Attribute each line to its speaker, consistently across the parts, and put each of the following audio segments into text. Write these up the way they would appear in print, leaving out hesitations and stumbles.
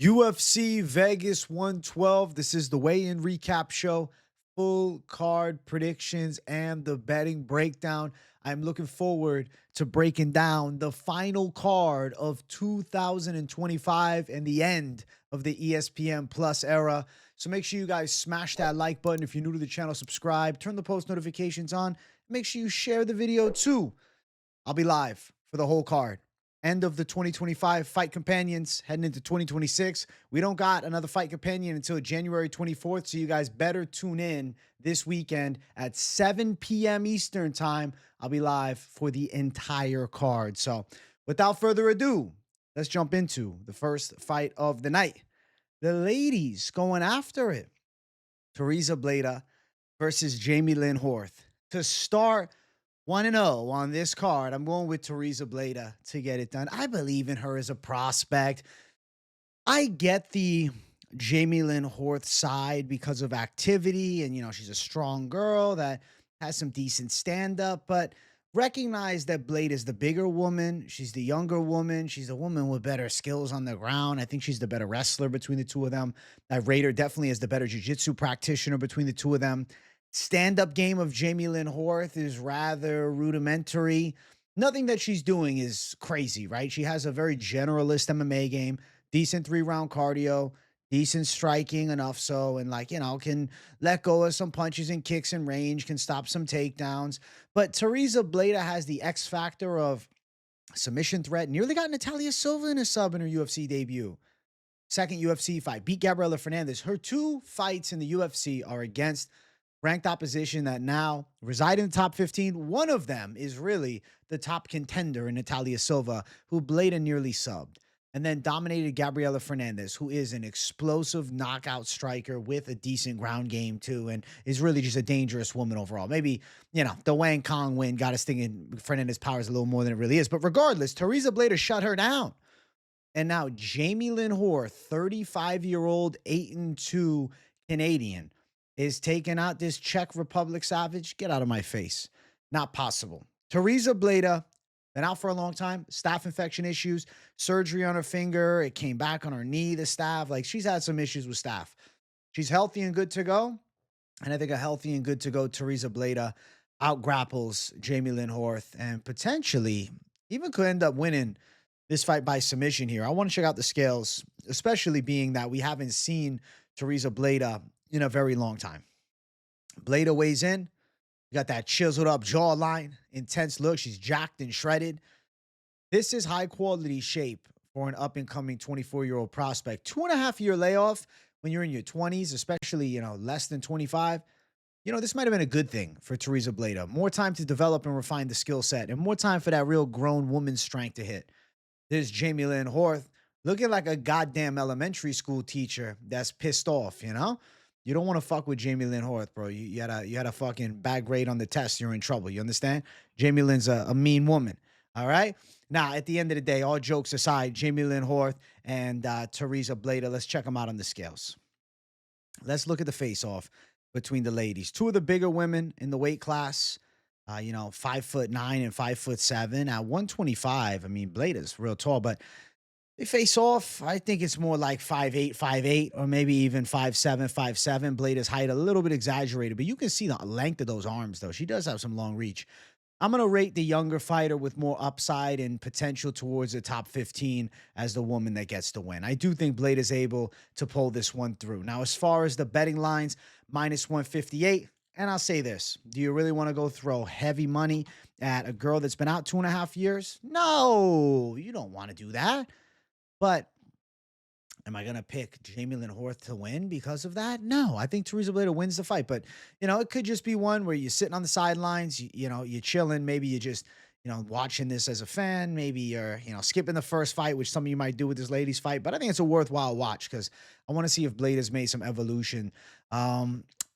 Speaker 1: UFC Vegas 112. This is the weigh-in recap show, full card predictions, and the betting breakdown. I'm looking forward to breaking down the final card of 2025 and the end of the ESPN Plus era. So make sure you guys smash that like button. If you're new to the channel, subscribe, turn the post notifications on. Make sure you share the video too. I'll be live for the whole card. End of the 2025 Fight Companions, heading into 2026. We don't got another Fight Companion until January 24th, so you guys better tune in this weekend at 7 p.m. Eastern time. I'll be live for the entire card. So without further ado, let's jump into the first fight of the night. The ladies going after it. Tereza Bledá versus Jamie Lynn Horth. To start 1-0 on this card, I'm going with Tereza Bledá to get it done. I believe in her as a prospect. I get the Jamie Lynn Horth side because of activity, and, you know, she's a strong girl that has some decent stand-up, but recognize that Bledá is the bigger woman. She's the younger woman. She's a woman with better skills on the ground. I think she's the better wrestler between the two of them. I rate her definitely as the better jiu-jitsu practitioner between the two of them. Stand-up game of Jamie Lynn Horth is rather rudimentary. Nothing that she's doing is crazy, right? She has a very generalist MMA game, decent 3-round cardio, decent striking, enough so, and, like, you know, can let go of some punches and kicks in range, can stop some takedowns. But Tereza Bledá has the X factor of submission threat. Nearly got Natalia Silva in a sub in her UFC debut. Second UFC fight, beat Gabriela Fernandez. Her two fights in the UFC are against ranked opposition that now reside in the top 15. One of them is really the top contender in Natalia Silva, who Bledá nearly subbed, and then dominated Gabriela Fernandez, who is an explosive knockout striker with a decent ground game too, and is really just a dangerous woman overall. Maybe, you know, the Wang Kong win got us thinking Fernandez powers a little more than it really is. But regardless, Tereza Bledá shut her down. And now Jamie Lynn Horth, 35-year-old, 8-2 Canadian, is taking out this Czech Republic savage. Get out of my face. Not possible. Tereza Bledá, been out for a long time. Staph infection issues, surgery on her finger. It came back on her knee, the staph. Like, she's had some issues with staph. She's healthy and good to go. And I think a healthy and good to go Tereza Bledá out grapples Jamie Lynn Horth and potentially even could end up winning this fight by submission here. I want to check out the scales, especially being that we haven't seen Tereza Bledá in a very long time. Bledá weighs in. You got that chiseled up jawline, intense look. She's jacked and shredded. This is high quality shape for an up and coming 24-year-old prospect. 2.5-year layoff when you're in your 20s, especially, you know, less than 25. You know, this might have been a good thing for Tereza Bledá. More time to develop and refine the skill set, and more time for that real grown woman's strength to hit. There's Jamie Lynn Horth looking like a goddamn elementary school teacher that's pissed off, you know? You don't want to fuck with Jamie Lynn Horth, bro. You had a fucking bad grade on the test. You're in trouble. You understand? Jamie Lynn's a mean woman. All right? Now, at the end of the day, all jokes aside, Jamie Lynn Horth and Tereza Bledá, let's check them out on the scales. Let's look at the face-off between the ladies. Two of the bigger women in the weight class, you know, 5'9" and 5'7". At 125, I mean, Bleda's real tall, but they face off. I think it's more like 5'8", 5'8", or maybe even 5'7", 5'7". Bleda's height a little bit exaggerated, but you can see the length of those arms, though. She does have some long reach. I'm going to rate the younger fighter with more upside and potential towards the top 15 as the woman that gets the win. I do think Bleda's able to pull this one through. Now, as far as the betting lines, -158. And I'll say this. Do you really want to go throw heavy money at a girl that's been out 2.5 years? No, you don't want to do that. But am I going to pick Jamie Lynn Horth to win because of that? No, I think Tereza Bledá wins the fight. But, you know, it could just be one where you're sitting on the sidelines, you know, you're chilling. Maybe you're just, you know, watching this as a fan. Maybe you're, you know, skipping the first fight, which some of you might do with this ladies fight. But I think it's a worthwhile watch because I want to see if Bleda's made some evolution.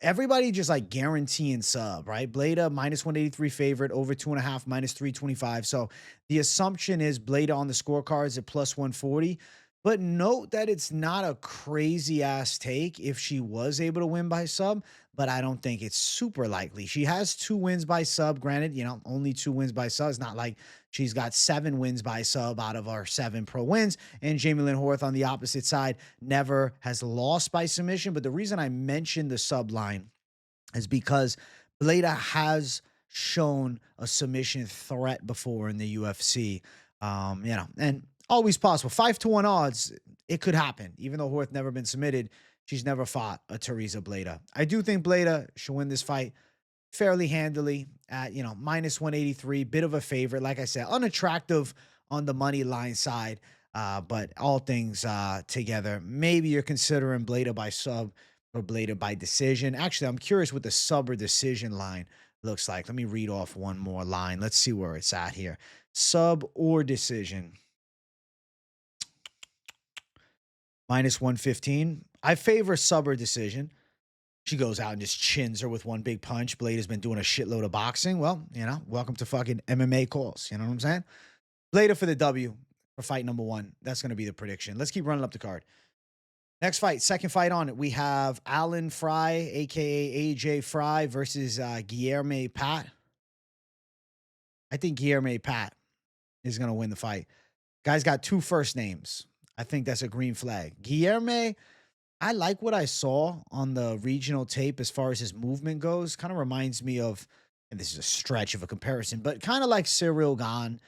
Speaker 1: Everybody just like guaranteeing sub, right? Bledá -183 favorite, over 2.5, -325. So the assumption is Bledá on the scorecards at +140. But note that it's not a crazy ass take if she was able to win by sub, but I don't think it's super likely. She has 2 wins by sub. Granted, only 2 wins by sub. It's not like she's got 7 wins by sub out of our 7 pro wins. And Jamie Lynn Horth on the opposite side never has lost by submission. But the reason I mentioned the sub line is because Bledá has shown a submission threat before in the UFC. And always possible. 5-1 odds, it could happen. Even though Horth never been submitted, she's never fought a Tereza Bledá. I do think Bledá should win this fight fairly handily at, minus 183, bit of a favorite. Like I said, unattractive on the money line side. But all things together, maybe you're considering Bledá by sub or Bledá by decision. Actually, I'm curious what the sub or decision line looks like. Let me read off one more line. Let's see where it's at here. Sub or decision. Minus 115. I favor sub or decision. She goes out and just chins her with one big punch. Bledá's been doing a shitload of boxing. Well, welcome to fucking MMA calls. You know what I'm saying? Bledá for the W for fight number 1. That's going to be the prediction. Let's keep running up the card. Next fight, second fight on it. We have Frye, a.k.a. AJ Frye, versus Guilherme Pat. I think Guilherme Pat is going to win the fight. Guy's got 2 first names. I think that's a green flag. Guilherme, I like what I saw on the regional tape as far as his movement goes. Kind of reminds me of, and this is a stretch of a comparison, but kind of like Ciryl Gane,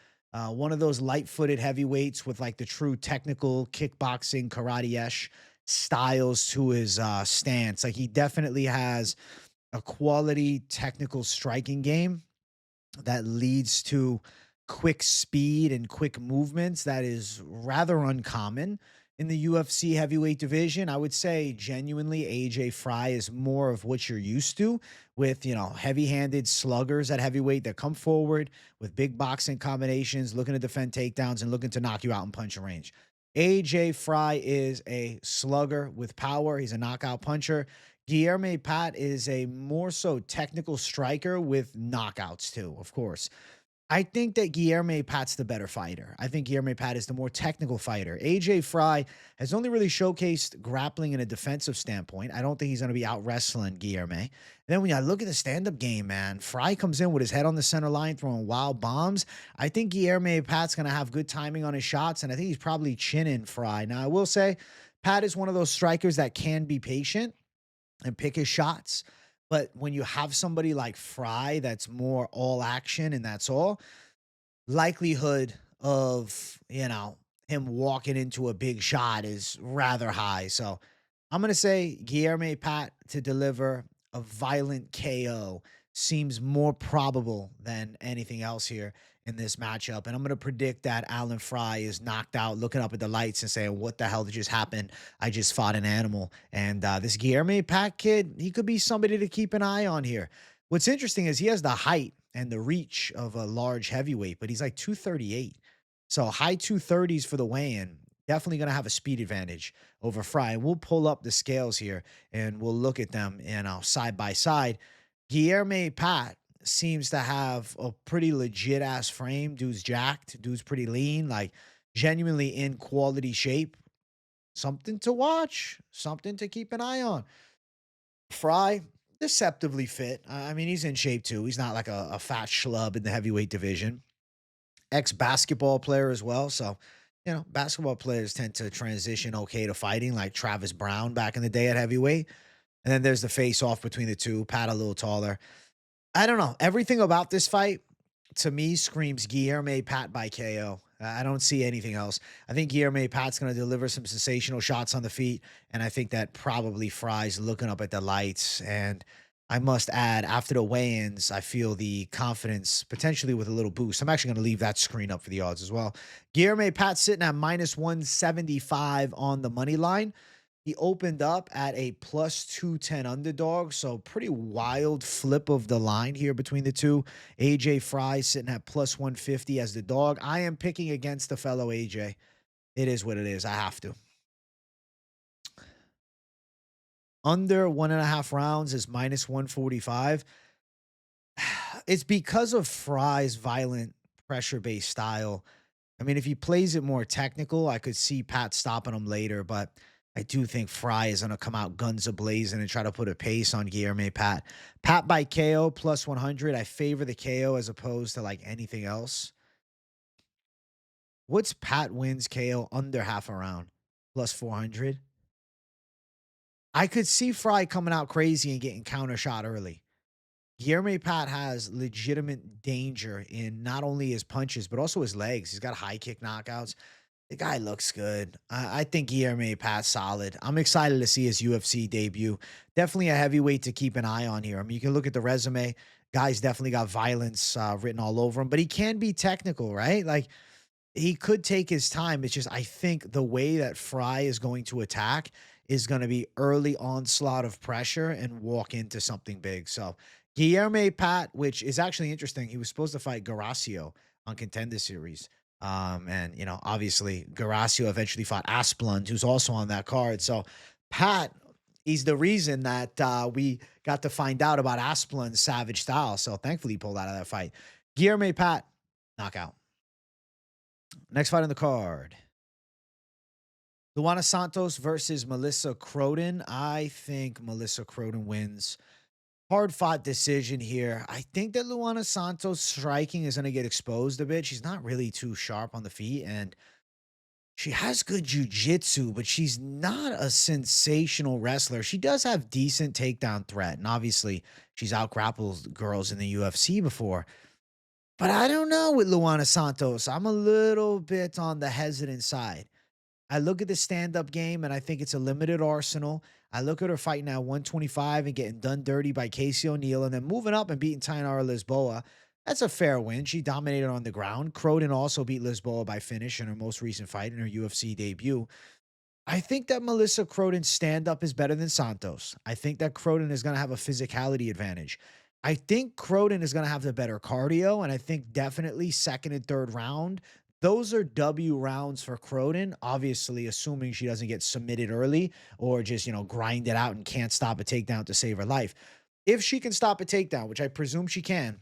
Speaker 1: one of those light-footed heavyweights with like the true technical kickboxing, karate-esh styles to his stance. Like he definitely has a quality technical striking game that leads to quick speed and quick movements that is rather uncommon in the UFC heavyweight division. I would say genuinely AJ Frye is more of what you're used to with, heavy-handed sluggers at heavyweight that come forward with big boxing combinations, looking to defend takedowns and looking to knock you out in punching range. AJ Frye is a slugger with power. He's a knockout puncher. Guilherme Pat is a more so technical striker with knockouts too, of course. I think that Guilherme Pat's the better fighter. I think Guilherme Pat is the more technical fighter. AJ Frye has only really showcased grappling in a defensive standpoint. I don't think he's going to be out wrestling Guilherme. And then when I look at the stand-up game, man, Frye comes in with his head on the center line throwing wild bombs. I think Guilherme Pat's going to have good timing on his shots, and I think he's probably chinning Frye. Now, I will say Pat is one of those strikers that can be patient and pick his shots. But when you have somebody like Frye that's more all action and that's all, likelihood of, him walking into a big shot is rather high. So I'm going to say Guilherme Pat to deliver a violent KO seems more probable than anything else here in this matchup. And I'm going to predict that Frye is knocked out, looking up at the lights and saying, what the hell just happened? I just fought an animal. And this Guilherme Pat kid, he could be somebody to keep an eye on here. What's interesting is he has the height and the reach of a large heavyweight, but he's like 238. So high 230s for the weigh-in. Definitely going to have a speed advantage over Frye. And we'll pull up the scales here and we'll look at them, side by side. Guilherme Pat seems to have a pretty legit ass frame. Dude's jacked. Dude's pretty lean, like genuinely in quality shape. Something to watch, something to keep an eye on. Frye, deceptively fit. I mean, he's in shape too. He's not like a fat schlub in the heavyweight division. Ex-basketball player as well. So, basketball players tend to transition okay to fighting, like Travis Brown back in the day at heavyweight. And then there's the face-off between the two. Pat a little taller. I don't know. Everything about this fight, to me, screams Guilherme Pat by KO. I don't see anything else. I think Guilherme Pat's going to deliver some sensational shots on the feet, and I think that probably Frye's looking up at the lights. And I must add, after the weigh-ins, I feel the confidence potentially with a little boost. I'm actually going to leave that screen up for the odds as well. Guilherme Pat sitting at minus 175 on the money line. He opened up at a plus 210 underdog, so pretty wild flip of the line here between the two. AJ Frye sitting at plus 150 as the dog. I am picking against the fellow AJ. It is what it is. I have to. Under 1.5 rounds is minus 145. It's because of Frye's violent pressure-based style. I mean, if he plays it more technical, I could see Pat stopping him later, but I do think Frye is going to come out guns a-blazing and try to put a pace on Guilherme Pat. Pat by KO plus 100. I favor the KO as opposed to like anything else. What's Pat wins KO under half a round? Plus 400. I could see Frye coming out crazy and getting counter shot early. Guilherme Pat has legitimate danger in not only his punches, but also his legs. He's got high kick knockouts. The guy looks good. I think Guilherme Pat's solid. I'm excited to see his UFC debut. Definitely a heavyweight to keep an eye on here. I mean, you can look at the resume. Guy's definitely got violence written all over him, but he can be technical, right? Like, he could take his time. It's just, I think the way that Frye is going to attack is going to be early onslaught of pressure and walk into something big. So, Guilherme Pat, which is actually interesting. He was supposed to fight Garacio on Contender Series. And, you know, obviously, Garacio eventually fought Asplund, who's also on that card. So, Pat, he's the reason that we got to find out about Asplund's savage style. So, thankfully, he pulled out of that fight. Guilherme Pat, knockout. Next fight on the card. Luana Santos versus Melissa Croden. I think Melissa Croden wins. Hard-fought decision here. I think that Luana Santos' striking is going to get exposed a bit. She's not really too sharp on the feet, and she has good jiu-jitsu, but she's not a sensational wrestler. She does have decent takedown threat, and obviously she's out-grappled girls in the UFC before. But I don't know with Luana Santos. I'm a little bit on the hesitant side. I look at the stand-up game, and I think it's a limited arsenal. I look at her fighting at 125 and getting done dirty by Casey O'Neill, and then moving up and beating Tainara Lisboa. That's a fair win. She dominated on the ground. Croden also beat Lisboa by finish in her most recent fight in her UFC debut. I think that Melissa Croden's stand-up is better than Santos. I think that Croden is going to have a physicality advantage. I think Croden is going to have the better cardio, and I think definitely second and third round, those are W rounds for Croden, obviously assuming she doesn't get submitted early or just, you know, grind it out and can't stop a takedown to save her life. If she can stop a takedown, which I presume she can,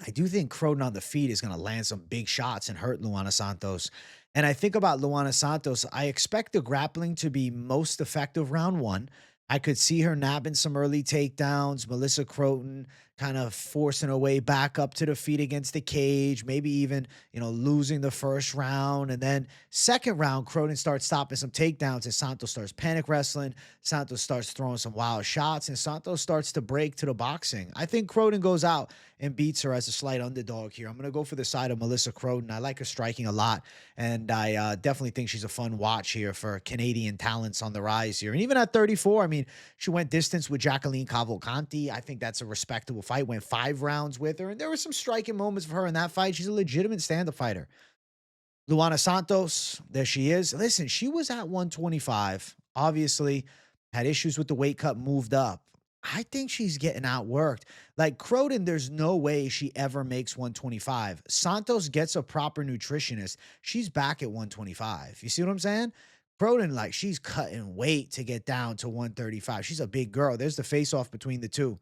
Speaker 1: I do think Croden on the feet is going to land some big shots and hurt Luana Santos. And I think about Luana Santos, I expect the grappling to be most effective round one. I could see her nabbing some early takedowns, Melissa Croden kind of forcing her way back up to the feet against the cage, maybe even, you know, losing the first round. And then second round, Croden starts stopping some takedowns and Santos starts panic wrestling. Santos starts throwing some wild shots and Santos starts to break to the boxing. I think Croden goes out and beats her as a slight underdog here. I'm going to go for the side of Melissa Croden. I like her striking a lot, and I definitely think she's a fun watch here for Canadian talents on the rise here. And even at 34, I mean, she went distance with Jacqueline Cavalcanti. I think that's a respectable fight. Went 5 rounds with her, and there were some striking moments for her in that fight. She's a legitimate stand-up fighter. Luana Santos, there she is. Listen, she was at 125. Obviously, had issues with the weight cut, moved up. I think she's getting outworked. Like Croden, there's no way she ever makes 125. Santos gets a proper nutritionist. She's back at 125. You see what I'm saying? Croden, like, she's cutting weight to get down to 135. She's a big girl. There's the face-off between the two.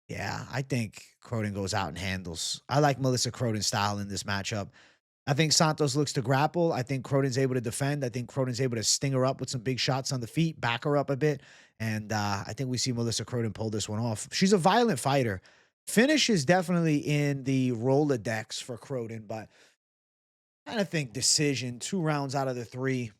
Speaker 1: Yeah, I think Croden goes out and handles. I like Melissa Croden's style in this matchup. I think Santos looks to grapple. I think Croden's able to defend. I think Croden's able to sting her up with some big shots on the feet, back her up a bit. And I think we see Melissa Croden pull this one off. She's a violent fighter. Finish is definitely in the Rolodex for Croden, but I kind of think decision, 2 rounds out of the 3,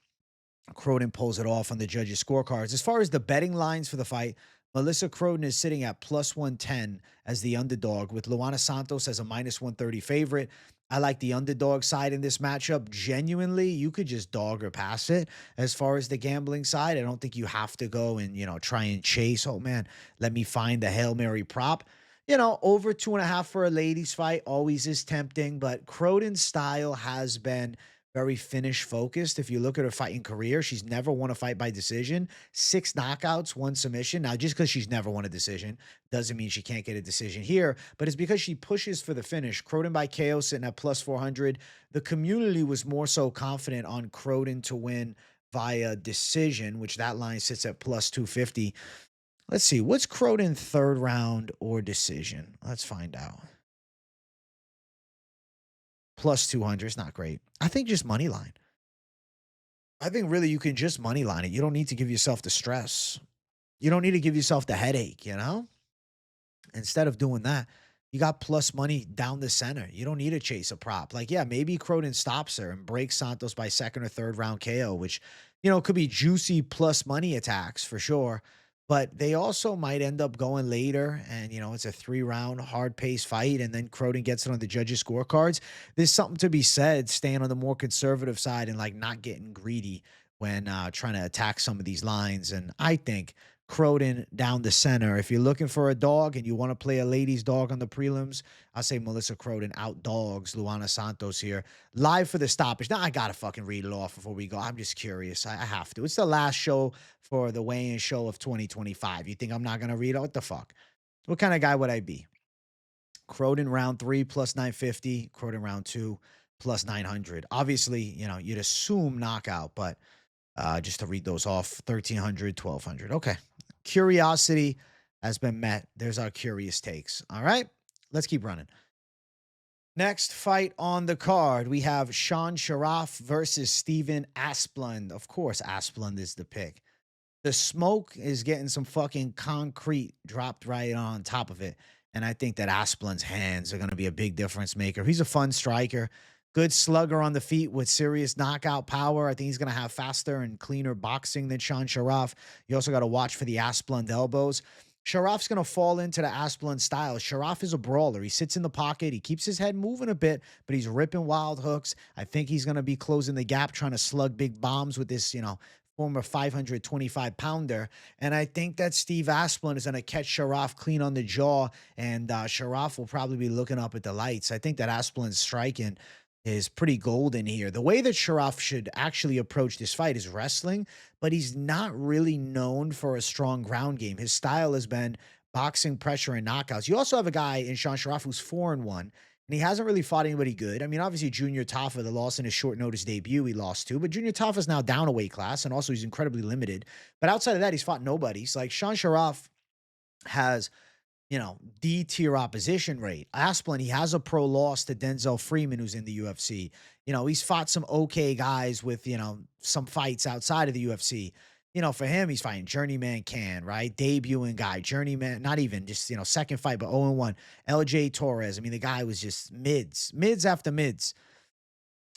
Speaker 1: Croden pulls it off on the judges' scorecards. As far as the betting lines for the fight, Melissa Croden is sitting at plus 110 as the underdog, with Luana Santos as a minus 130 favorite. I like the underdog side in this matchup. Genuinely, you could just dog or pass it. As far as the gambling side, I don't think you have to go and, you know, try and chase. Oh, man, let me find the Hail Mary prop. You know, over 2.5 for a ladies fight always is tempting, but Croden's style has been very finish focused. If you look at her fighting career, she's never won a fight by decision. 6 knockouts, 1 submission. Now, just because she's never won a decision doesn't mean she can't get a decision here, but it's because she pushes for the finish. Croden by KO sitting at plus 400. The community was more so confident on Croden to win via decision, which that line sits at plus 250. Let's see. What's Croden third round or decision? Let's find out. plus 200. It's not great. I think just money line. I think really you can just money line it. You don't need to give yourself the stress. You don't need to give yourself the headache, you know? Instead of doing that, you got plus money down the center. You don't need to chase a prop. Like, yeah, maybe Croden stops her and breaks Santos by second or third round KO, which, could be juicy plus money attacks for sure. But they also might end up going later and, it's a 3-round hard pace fight. And then Croden gets it on the judges' scorecards. There's something to be said staying on the more conservative side and like not getting greedy when trying to attack some of these lines. And I think Croden down the center. If you're looking for a dog and you want to play a ladies' dog on the prelims, I'll say Melissa Croden out dogs Luana Santos here. Live for the stoppage. Now, I got to fucking read it off before we go. I'm just curious. I have to. It's the last show for the weigh-in show of 2025. You think I'm not going to read it? What the fuck? What kind of guy would I be? Croden round 3 plus 950. Croden round 2 plus 900. Obviously, you'd assume knockout, but just to read those off, 1,300, 1,200. Okay. Curiosity has been met. There's our curious takes. All right. Let's keep running. Next fight on the card, we have Sharaf versus Steven Asplund. Of course, Asplund is the pick. The smoke is getting some fucking concrete dropped right on top of it. And I think that Asplund's hands are going to be a big difference maker. He's a fun striker. Good slugger on the feet with serious knockout power. I think he's going to have faster and cleaner boxing than Sharaf. You also got to watch for the Asplund elbows. Sharaf's going to fall into the Asplund style. Sharaf is a brawler. He sits in the pocket. He keeps his head moving a bit, but he's ripping wild hooks. I think he's going to be closing the gap, trying to slug big bombs with this, former 525-pounder. And I think that Steve Asplund is going to catch Sharaf clean on the jaw, and Sharaf will probably be looking up at the lights. I think that Asplund's striking is pretty golden here. The way that Sharaf should actually approach this fight is wrestling, but he's not really known for a strong ground game. His style has been boxing, pressure, and knockouts. You also have a guy in Sharaf who's 4-1, and he hasn't really fought anybody good. I mean, obviously, Junior Tafa, the loss in his short notice debut, he lost to, but Junior Tafa's now down a weight class, and also he's incredibly limited. But outside of that, he's fought nobody. So, like, Sharaf has D-tier opposition rate. Asplund, he has a pro loss to Denzel Freeman, who's in the UFC. He's fought some okay guys with, some fights outside of the UFC. For him, he's fighting journeyman right? Debuting guy, journeyman, not even just, second fight, but 0-1. LJ Torres. I mean, the guy was just mids after mids.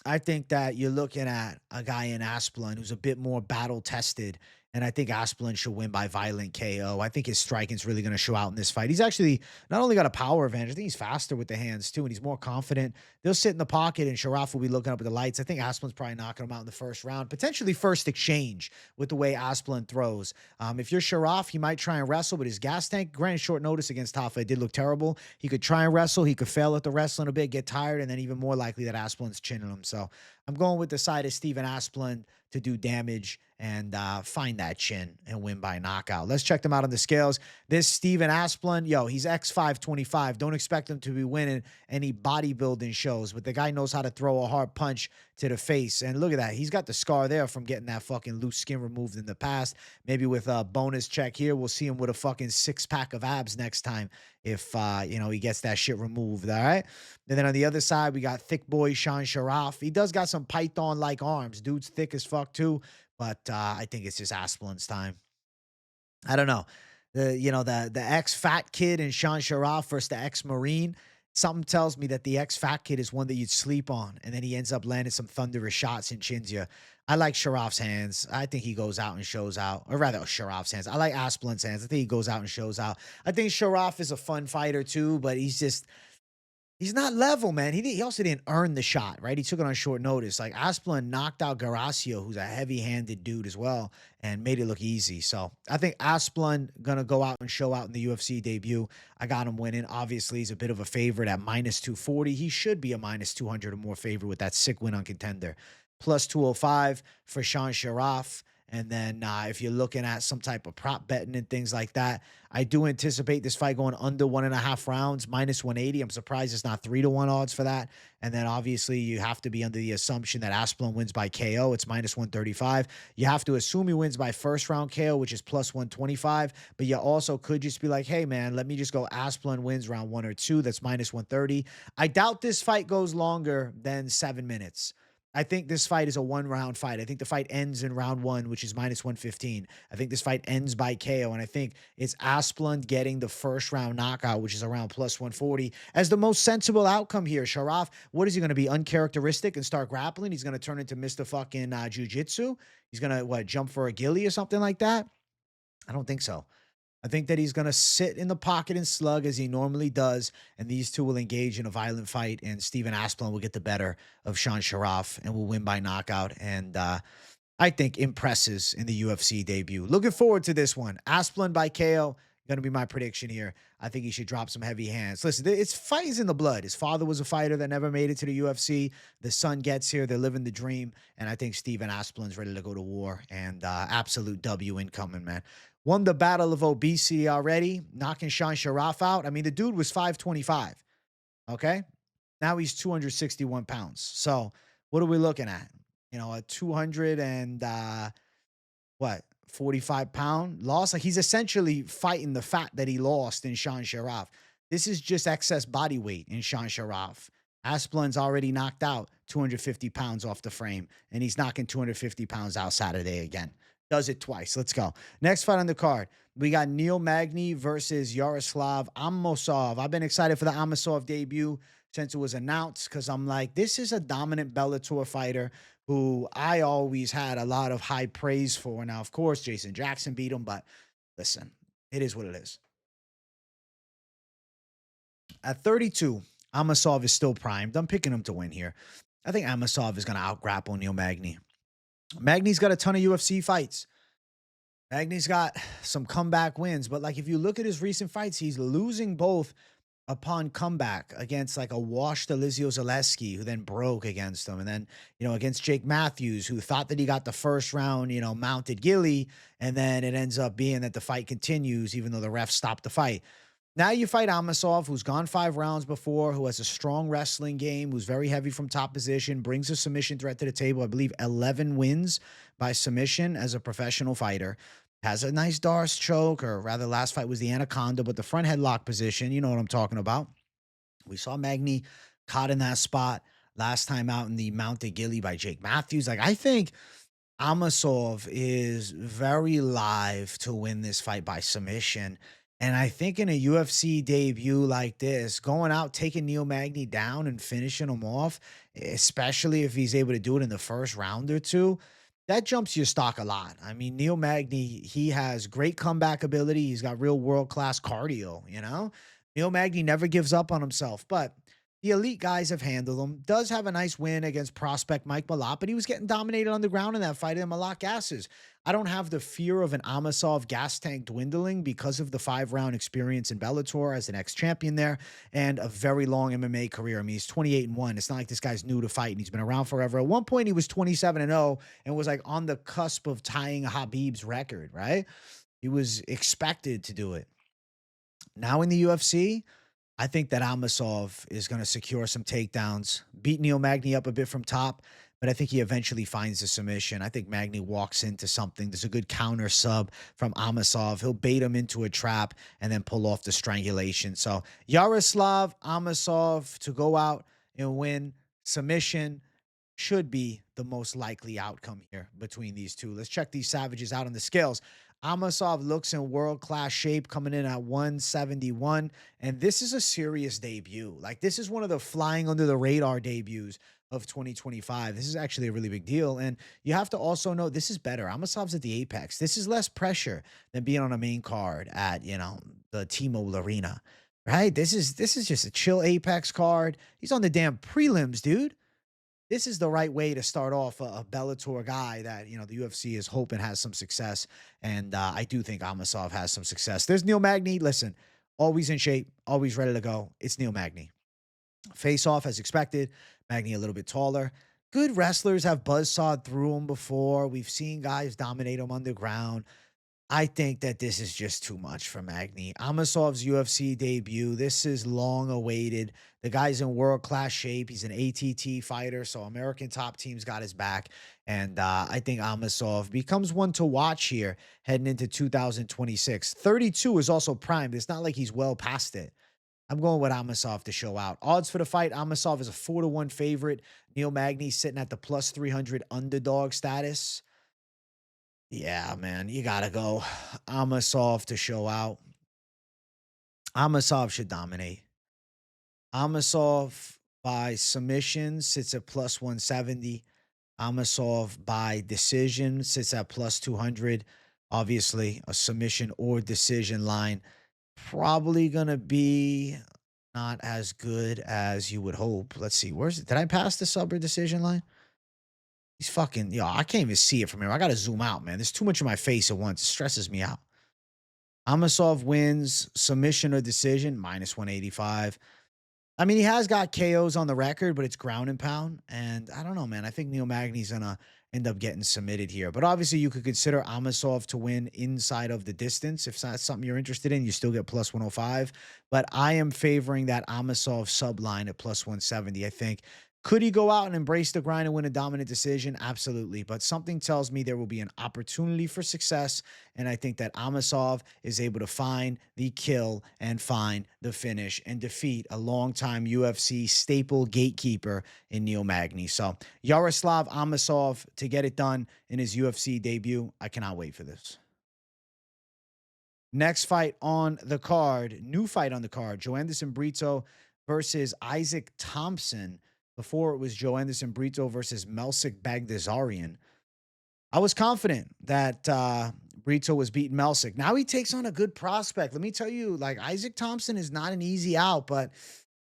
Speaker 1: I think that you're looking at a guy in Asplund who's a bit more battle tested. And I think Asplund should win by violent KO. I think his striking's really going to show out in this fight. He's actually not only got a power advantage, I think he's faster with the hands too, and he's more confident. They'll sit in the pocket, and Sharaf will be looking up at the lights. I think Asplund's probably knocking him out in the first round, potentially first exchange with the way Asplund throws. If you're Sharaf, he might try and wrestle, but his gas tank, granted short notice against Tafa, it did look terrible. He could try and wrestle. He could fail at the wrestling a bit, get tired, and then even more likely that Asplund's chinning him. So I'm going with the side of Steven Asplund to do damage and find that chin and win by knockout. Let's check them out on the scales. This Steven Asplund, he's X525. Don't expect him to be winning any bodybuilding shows, but the guy knows how to throw a hard punch to the face. And look at that. He's got the scar there from getting that fucking loose skin removed in the past. Maybe with a bonus check here, we'll see him with a fucking 6-pack of abs next time if, he gets that shit removed, all right? And then on the other side, we got thick boy Sharaf. He does got some python-like arms. Dude's thick as fuck too, but I think it's just Asplund's time. I don't know. The ex-fat kid in Sharaf versus the ex-Marine. Something tells me that the ex-fat kid is one that you'd sleep on, and then he ends up landing some thunderous shots and chins you. I like Sharaf's hands. I think he goes out and shows out. Or rather, Sharaf's hands. I like Asplund's hands. I think he goes out and shows out. I think Sharaf is a fun fighter too, but he's not level, man. He also didn't earn the shot, right? He took it on short notice. Like, Asplund knocked out Garasio, who's a heavy-handed dude as well, and made it look easy. So I think Asplund going to go out and show out in the UFC debut. I got him winning. Obviously, he's a bit of a favorite at -240. He should be a -200 or more favorite with that sick win on Contender. +205 for Sharaf. And then if you're looking at some type of prop betting and things like that, I do anticipate this fight going under 1.5 rounds, minus 180. I'm surprised it's not 3-1 odds for that. And then obviously you have to be under the assumption that Asplund wins by KO. It's minus 135. You have to assume he wins by first round KO, which is plus 125. But you also could just be like, hey, man, let me just go Asplund wins round 1 or 2. That's minus 130. I doubt this fight goes longer than 7 minutes. I think this fight is a 1-round fight. I think the fight ends in round 1, which is minus 115. I think this fight ends by KO, and I think it's Asplund getting the first round knockout, which is around plus 140, as the most sensible outcome here. Sharaf, what is he going to be, uncharacteristic and start grappling? He's going to turn into Mr. fucking jiu-jitsu? He's going to, what, jump for a ghillie or something like that? I don't think so. I think that he's going to sit in the pocket and slug as he normally does, and these two will engage in a violent fight, and Steven Asplund will get the better of Sean Sharaf and will win by knockout, and I think impresses in the UFC debut. Looking forward to this one. Asplund by KO, going to be my prediction here. I think he should drop some heavy hands. Listen, it's fight is in the blood. His father was a fighter that never made it to the UFC. The son gets here. They're living the dream, and I think Steven Asplund's ready to go to war, and absolute W incoming, man. Won the battle of obesity already, knocking Sean Sharaf out. I mean, the dude was 525, okay? Now he's 261 pounds. So what are we looking at? You know, a 200 and, 45-pound loss? Like, he's essentially fighting the fat that he lost in Sean Sharaf. This is just excess body weight in Sean Sharaf. Asplund's already knocked out 250 pounds off the frame, and he's knocking 250 pounds out Saturday again. Does it twice. Let's go. Next fight on the card. We got Neil Magny versus Yaroslav Amosov. I've been excited for the Amosov debut since it was announced because I'm like, this is a dominant Bellator fighter who I always had a lot of high praise for. Now, of course, Jason Jackson beat him, but listen, it is what it is. At 32, Amosov is still primed. I'm picking him to win here. I think Amosov is going to out-grapple Neil Magny. Magny's got a ton of UFC fights. Magny's got some comeback wins, but like if you look at his recent fights, he's losing both upon comeback against like a washed Elizio Zaleski, who then broke against him, and then, you know, against Jake Matthews, who thought that he got the first round, you know, mounted ghillie, and then it ends up being that the fight continues even though the ref stopped the fight. Now you fight Amosov, who's gone 5 rounds before, who has a strong wrestling game, who's very heavy from top position, brings a submission threat to the table. I believe 11 wins by submission as a professional fighter. Has a nice Darce choke, or rather last fight was the Anaconda, but the front headlock position, you know what I'm talking about. We saw Magny caught in that spot last time out in the mounted ghillie by Jake Matthews. Like, I think Amosov is very live to win this fight by submission. And I think in a UFC debut like this, going out, taking Neil Magny down and finishing him off, especially if he's able to do it in the first round or two, that jumps your stock a lot. I mean, Neil Magny, he has great comeback ability. He's got real world-class cardio, you know? Neil Magny never gives up on himself, but the elite guys have handled him. Does have a nice win against prospect Mike Malott, but he was getting dominated on the ground in that fight, and Malott gasses. I don't have the fear of an Amosov gas tank dwindling because of the 5-round experience in Bellator as an ex-champion there and a very long MMA career. I mean, he's 28-1. It's not like this guy's new to fight and he's been around forever. At one point, he was 27-0 and was like on the cusp of tying Khabib's record, right? He was expected to do it. Now in the UFC, I think that Amosov is going to secure some takedowns, beat Neil Magny up a bit from top, but I think he eventually finds a submission. I think Magny walks into something. There's a good counter sub from Amosov. He'll bait him into a trap and then pull off the strangulation. So Yaroslav Amosov to go out and win submission should be the most likely outcome here between these two. Let's check these savages out on the scales. Amosov looks in world-class shape, coming in at 171, and this is a serious debut. Like, this is one of the flying under the radar debuts of 2025. This is actually a really big deal, and you have to also know this is better. Amosov's at the apex. This is less pressure than being on a main card at, you know, the T-Mobile Arena, right? This is just a chill apex card. He's on the damn prelims, dude. This is the right way to start off a Bellator guy that, you know, the UFC is hoping has some success. And I do think Amosov has some success. There's Neil Magny. Listen, always in shape, always ready to go. It's Neil Magny. Face off as expected. Magny a little bit taller. good wrestlers have buzzsawed through him before. We've seen guys dominate him underground. I think that this is just too much for Magny. Amosov's UFC debut. This is long awaited. The guy's in world-class shape. He's an ATT fighter, so American top team's got his back. And I think Amosov becomes one to watch here heading into 2026. 32 is also primed. It's not like he's well past it. I'm going with Amosov to show out. Odds for the fight, Amosov is a 4-1 favorite. Neil Magny sitting at the plus 300 underdog status. Yeah, man, you gotta go Amosov to show out. Amosov should dominate. Amosov by submission sits at plus 170. Amosov by decision sits at plus 200. Obviously, a submission or decision line probably gonna be not as good as you would hope. Let's see, where's it? Did I pass the sub or decision line? He's fucking, I can't even see it from here. I gotta zoom out, man. There's too much in my face at once. It stresses me out. Amosov wins submission or decision, minus 185. I mean, he has got KOs on the record, but it's ground and pound. And I don't know, man. I think Neil Magny's gonna end up getting submitted here. But obviously, you could consider Amosov to win inside of the distance. If that's something you're interested in, you still get plus 105. But I am favoring that Amosov sub line at plus 170. I think. Could he go out and embrace the grind and win a dominant decision? Absolutely. But something tells me there will be an opportunity for success. And I think that Amosov is able to find the kill and find the finish and defeat a longtime UFC staple gatekeeper in Neil Magny. So Yaroslav Amosov to get it done in his UFC debut. I cannot wait for this. Next fight on the card, new fight on the card, Joanderson Brito versus Isaac Thomson. Before it was Joanderson Brito versus Melsik Bagdasaryan. I was confident that Brito was beating Melsik. Now he takes on a good prospect. Let me tell you, like Isaac Thomson is not an easy out, but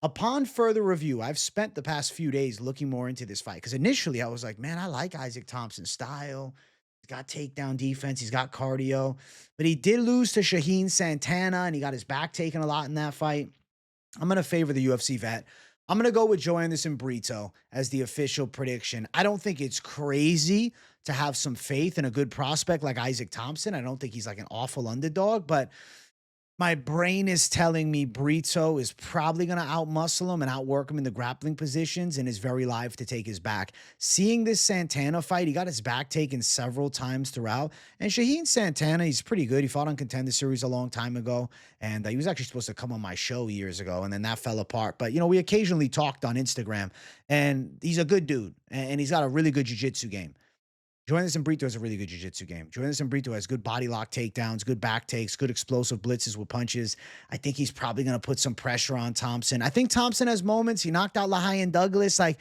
Speaker 1: upon further review, I've spent the past few days looking more into this fight because initially I was like, man, I like Isaac Thompson's style. He's got takedown defense. He's got cardio, but he did lose to Shaheen Santana and he got his back taken a lot in that fight. I'm going to favor the UFC vet. I'm going to go with Joanderson Brito as the official prediction. I don't think it's crazy to have some faith in a good prospect like Isaac Thomson. I don't think he's like an awful underdog, but my brain is telling me Brito is probably going to outmuscle him and outwork him in the grappling positions and is very live to take his back. Seeing this Santana fight, he got his back taken several times throughout. And Shaheen Santana, he's pretty good. He fought on Contender Series a long time ago. And he was actually supposed to come on my show years ago. And then that fell apart. But, we occasionally talked on Instagram. And he's a good dude. And he's got a really good jiu-jitsu game. Joanderson Brito has a really good jiu-jitsu game. Joanderson Brito has good body lock takedowns, good back takes, good explosive blitzes with punches. I think he's probably going to put some pressure on Thomson. I think Thomson has moments. He knocked out Lahayan Douglas. Like,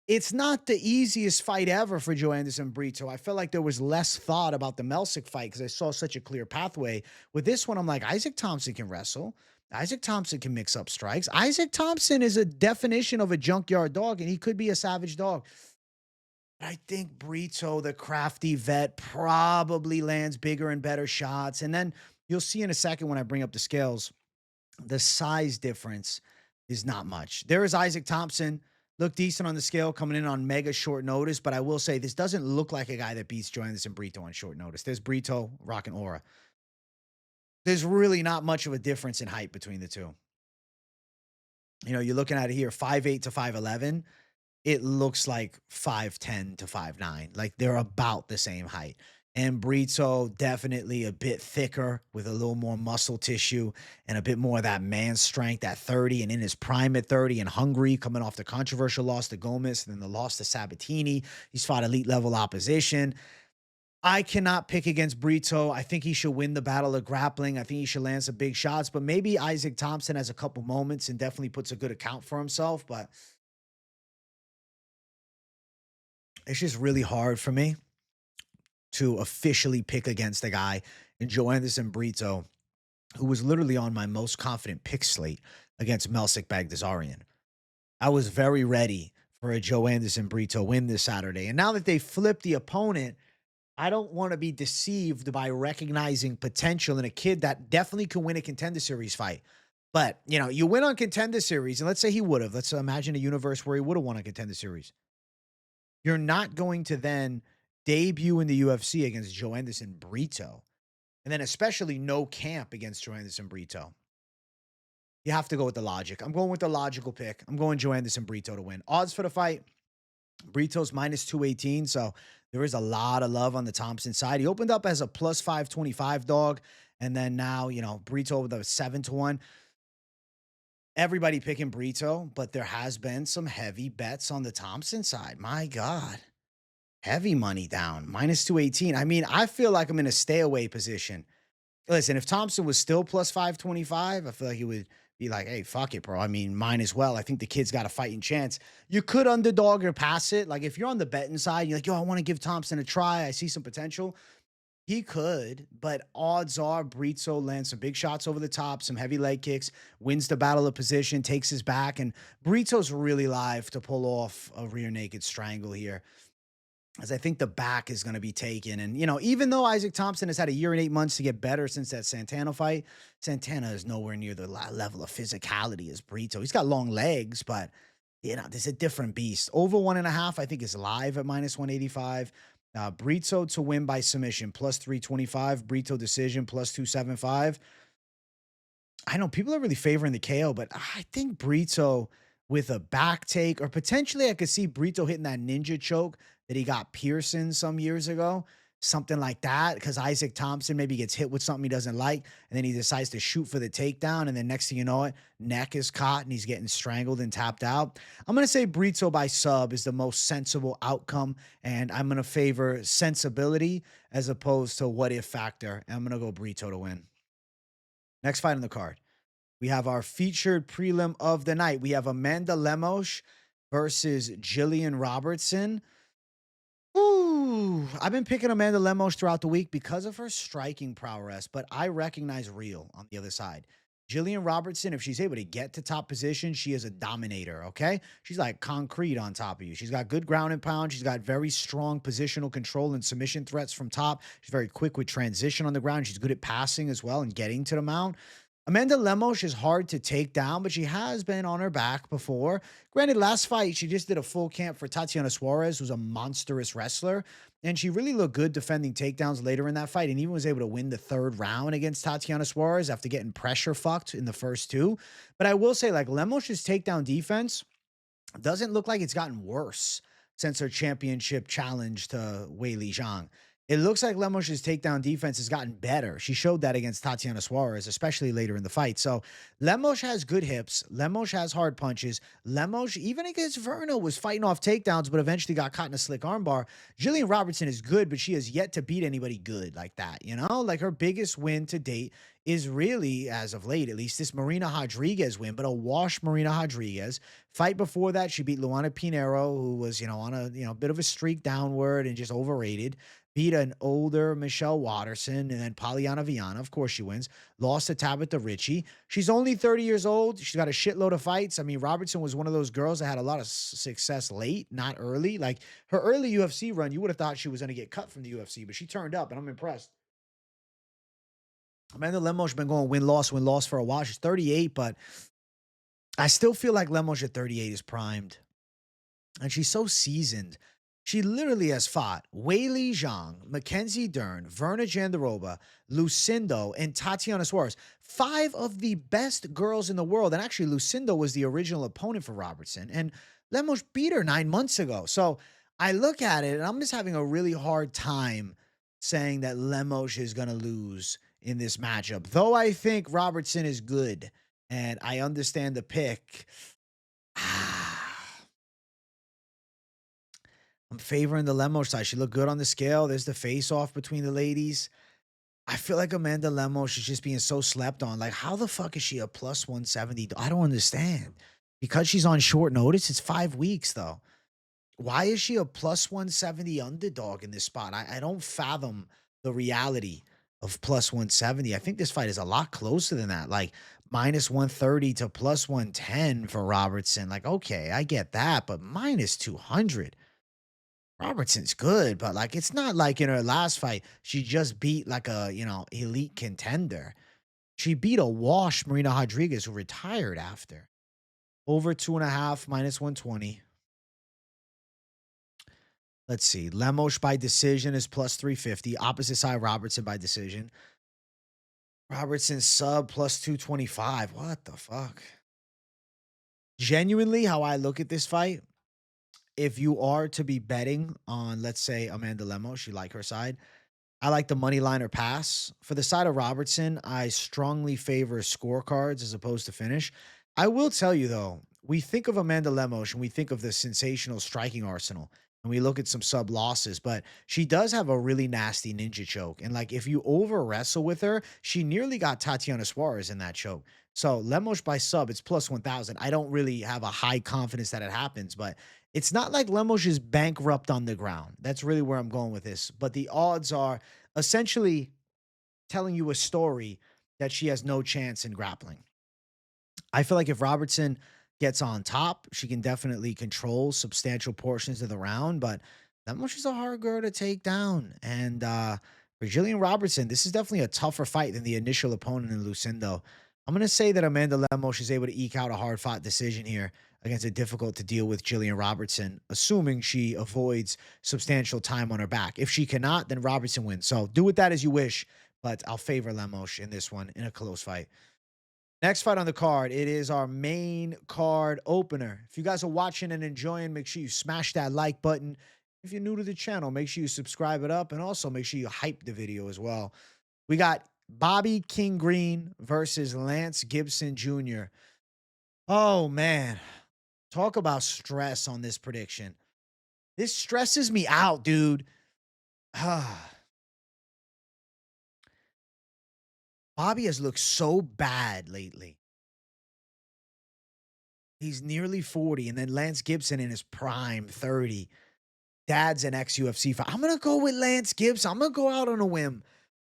Speaker 1: it's not the easiest fight ever for Joanderson Brito. I felt like there was less thought about the Melsik fight because I saw such a clear pathway. With this one, I'm like, Isaac Thomson can wrestle. Isaac Thomson can mix up strikes. Isaac Thomson is a definition of a junkyard dog, and he could be a savage dog. I think Brito, the crafty vet, probably lands bigger and better shots. And then you'll see in a second when I bring up the scales, the size difference is not much. There is Isaac Thomson, looked decent on the scale, coming in on mega short notice. But I will say this doesn't look like a guy that beats Joanderson Brito on short notice. There's Brito, rocking aura. There's really not much of a difference in height between the two. You're looking at it here, 5'8" to 5'11". It looks like 5'10" to 5'9". Like they're about the same height. And Brito definitely a bit thicker with a little more muscle tissue and a bit more of that man strength at 30 and in his prime at 30 and hungry, coming off the controversial loss to Gomez and then the loss to Sabatini. He's fought elite level opposition. I cannot pick against Brito. I think he should win the battle of grappling. I think he should land some big shots, but maybe Isaac Thomson has a couple moments and definitely puts a good account for himself, but it's just really hard for me to officially pick against a guy in Joanderson Brito, who was literally on my most confident pick slate against Melsik Bagdasaryan. I was very ready for a Joanderson Brito win this Saturday. And now that they flipped the opponent, I don't want to be deceived by recognizing potential in a kid that definitely can win a Contender Series fight. But, you win on Contender Series, and let's say he would have. Let's imagine a universe where he would have won a Contender Series. You're not going to then debut in the UFC against Joanderson Brito, and then especially no camp against Joanderson Brito. You have to go with the logic. I'm going with the logical pick. I'm going Joanderson Brito to win. Odds for the fight, Brito's minus 218, so there is a lot of love on the Thomson side. He opened up as a plus 525 dog, and then now, Brito with a 7-1. Everybody picking Brito, but there has been some heavy bets on the Thomson side. My God. Heavy money down, minus 218. I mean, I feel like I'm in a stay away position. Listen, if Thomson was still plus 525, I feel like he would be like, hey, fuck it, bro. I mean, mine as well. I think the kid's got a fighting chance. You could underdog or pass it. Like, if you're on the betting side, you're like, yo, I want to give Thomson a try. I see some potential. He could, but odds are Brito lands some big shots over the top, some heavy leg kicks, wins the battle of position, takes his back, and Brito's really live to pull off a rear naked strangle here, as I think the back is going to be taken. And, even though Isaac Thomson has had a year and 8 months to get better since that Santana fight, Santana is nowhere near the level of physicality as Brito. He's got long legs, but, there's a different beast. Over 1.5, I think, is live at minus 185. Brito to win by submission, plus 325. Brito decision, plus 275. I know people are really favoring the KO, but I think Brito with a back take, or potentially I could see Brito hitting that ninja choke that he got Pearson some years ago. Something like that, because Isaac Thomson maybe gets hit with something he doesn't like, and then he decides to shoot for the takedown, and then next thing you know it, neck is caught, and he's getting strangled and tapped out. I'm going to say Brito by sub is the most sensible outcome, and I'm going to favor sensibility as opposed to what if factor, and I'm going to go Brito to win. Next fight on the card, we have our featured prelim of the night. We have Amanda Lemos versus Jillian Robertson. Ooh, I've been picking Amanda Lemos throughout the week because of her striking prowess, but I recognize real on the other side. Jillian Robertson, if she's able to get to top position, she is a dominator, okay? She's like concrete on top of you. She's got good ground and pound. She's got very strong positional control and submission threats from top. She's very quick with transition on the ground. She's good at passing as well and getting to the mount. Amanda Lemos is hard to take down, but she has been on her back before. Granted, last fight, she just did a full camp for Tatiana Suarez, who's a monstrous wrestler, and she really looked good defending takedowns later in that fight, and even was able to win the third round against Tatiana Suarez after getting pressure fucked in the first two. But I will say, like, Lemos' takedown defense doesn't look like it's gotten worse since her championship challenge to Weili Zhang. It looks like Lemos' takedown defense has gotten better. She showed that against Tatiana Suarez, especially later in the fight. So Lemos has good hips. Lemos has hard punches. Lemos, even against Verno, was fighting off takedowns, but eventually got caught in a slick armbar. Jillian Robertson is good, but she has yet to beat anybody good like that. Like her biggest win to date is really, as of late, at least, this Marina Rodriguez win, but a wash Marina Rodriguez. Fight before that, she beat Luana Pinheiro, who was, on a, bit of a streak downward and just overrated. Beat an older Michelle Watterson, and then Polyana Viana. Of course she wins. Lost to Tabitha Ritchie. She's only 30 years old. She's got a shitload of fights. I mean, Robertson was one of those girls that had a lot of success late, not early. Like her early UFC run, you would have thought she was going to get cut from the UFC, but she turned up, and I'm impressed. Amanda Lemos has been going win-loss for a while. She's 38, but I still feel like Lemos at 38 is primed. And she's so seasoned. She literally has fought Weili Zhang, Mackenzie Dern, Verna Jandaroba, Lucindo, and Tatiana Suarez. 5 of the best girls in the world. And actually, Lucindo was the original opponent for Robertson. And Lemos beat her 9 months ago. So I look at it, and I'm just having a really hard time saying that Lemos is going to lose in this matchup. Though I think Robertson is good, and I understand the pick. I'm favoring the Lemos side. She looked good on the scale. There's the face-off between the ladies. I feel like Amanda Lemos is just being so slept on. Like, how the fuck is she a plus 170? I don't understand. Because she's on short notice, it's 5 weeks, though. Why is she a plus 170 underdog in this spot? I don't fathom the reality of plus 170. I think this fight is a lot closer than that. Like, minus 130 to plus 110 for Robertson. Like, okay, I get that, but minus 200. Robertson's good, but like it's not like in her last fight, she just beat like a, elite contender. She beat a wash Marina Rodriguez who retired after. Over 2.5, minus 120. Let's see. Lemos by decision is plus 350. Opposite side, Robertson by decision. Robertson sub plus 225. What the fuck? Genuinely, how I look at this fight, if you are to be betting on, let's say, Amanda Lemos, you like her side, I like the money line or pass. For the side of Robertson, I strongly favor scorecards as opposed to finish. I will tell you, though, we think of Amanda Lemos and we think of the sensational striking arsenal and we look at some sub losses, but she does have a really nasty ninja choke. And like, if you over wrestle with her, she nearly got Tatiana Suarez in that choke. So Lemos by sub, it's plus 1,000. I don't really have a high confidence that it happens, but it's not like Lemos is bankrupt on the ground. That's really where I'm going with this. But the odds are essentially telling you a story that she has no chance in grappling. I feel like if Robertson gets on top, she can definitely control substantial portions of the round, but Lemos is a hard girl to take down. And for Jillian Robertson, this is definitely a tougher fight than the initial opponent in Lucindo. I'm going to say that Amanda Lemos is able to eke out a hard-fought decision here against a difficult-to-deal with Jillian Robertson, assuming she avoids substantial time on her back. If she cannot, then Robertson wins. So do with that as you wish, but I'll favor Lemos in this one in a close fight. Next fight on the card, it is our main card opener. If you guys are watching and enjoying, make sure you smash that like button. If you're new to the channel, make sure you subscribe it up and also make sure you hype the video as well. We got Bobby King Green versus Lance Gibson Jr. Oh, man. Talk about stress on this prediction. This stresses me out, dude. Bobby has looked so bad lately. He's nearly 40, and then Lance Gibson in his prime, 30. Dad's an ex-UFC fight. I'm going to go with Lance Gibson. I'm going to go out on a whim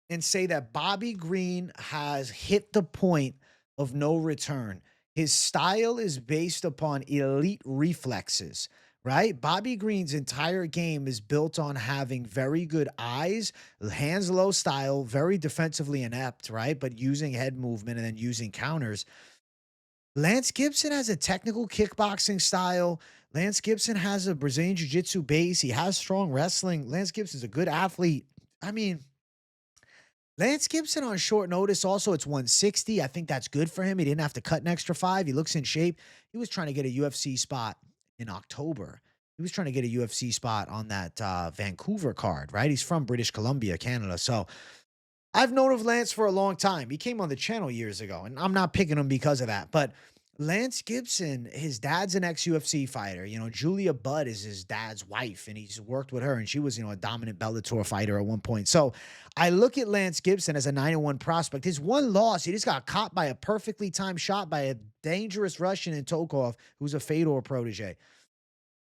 Speaker 1: and say that Bobby Green has hit the point of no return. His style is based upon elite reflexes, right? Bobby Green's entire game is built on having very good eyes, hands low style, very defensively inept, right? But using head movement and then using counters. Lance Gibson has a technical kickboxing style. Lance Gibson has a Brazilian jiu-jitsu base. He has strong wrestling. Lance Gibson's a good athlete. I mean, Lance Gibson on short notice, also it's 160. I think that's good for him. He didn't have to cut an extra 5. He looks in shape. He was trying to get a UFC spot in October. He was trying to get a UFC spot on that Vancouver card, right? He's from British Columbia, Canada. So I've known of Lance for a long time. He came on the channel years ago, and I'm not picking him because of that. But Lance Gibson, his dad's an ex-UFC fighter. You know, Julia Budd is his dad's wife, and he's worked with her, and she was, you know, a dominant Bellator fighter at one point. So I look at Lance Gibson as a 9-1 prospect. His one loss, he just got caught by a perfectly timed shot by a dangerous Russian in Tokov, who's a Fedor protege.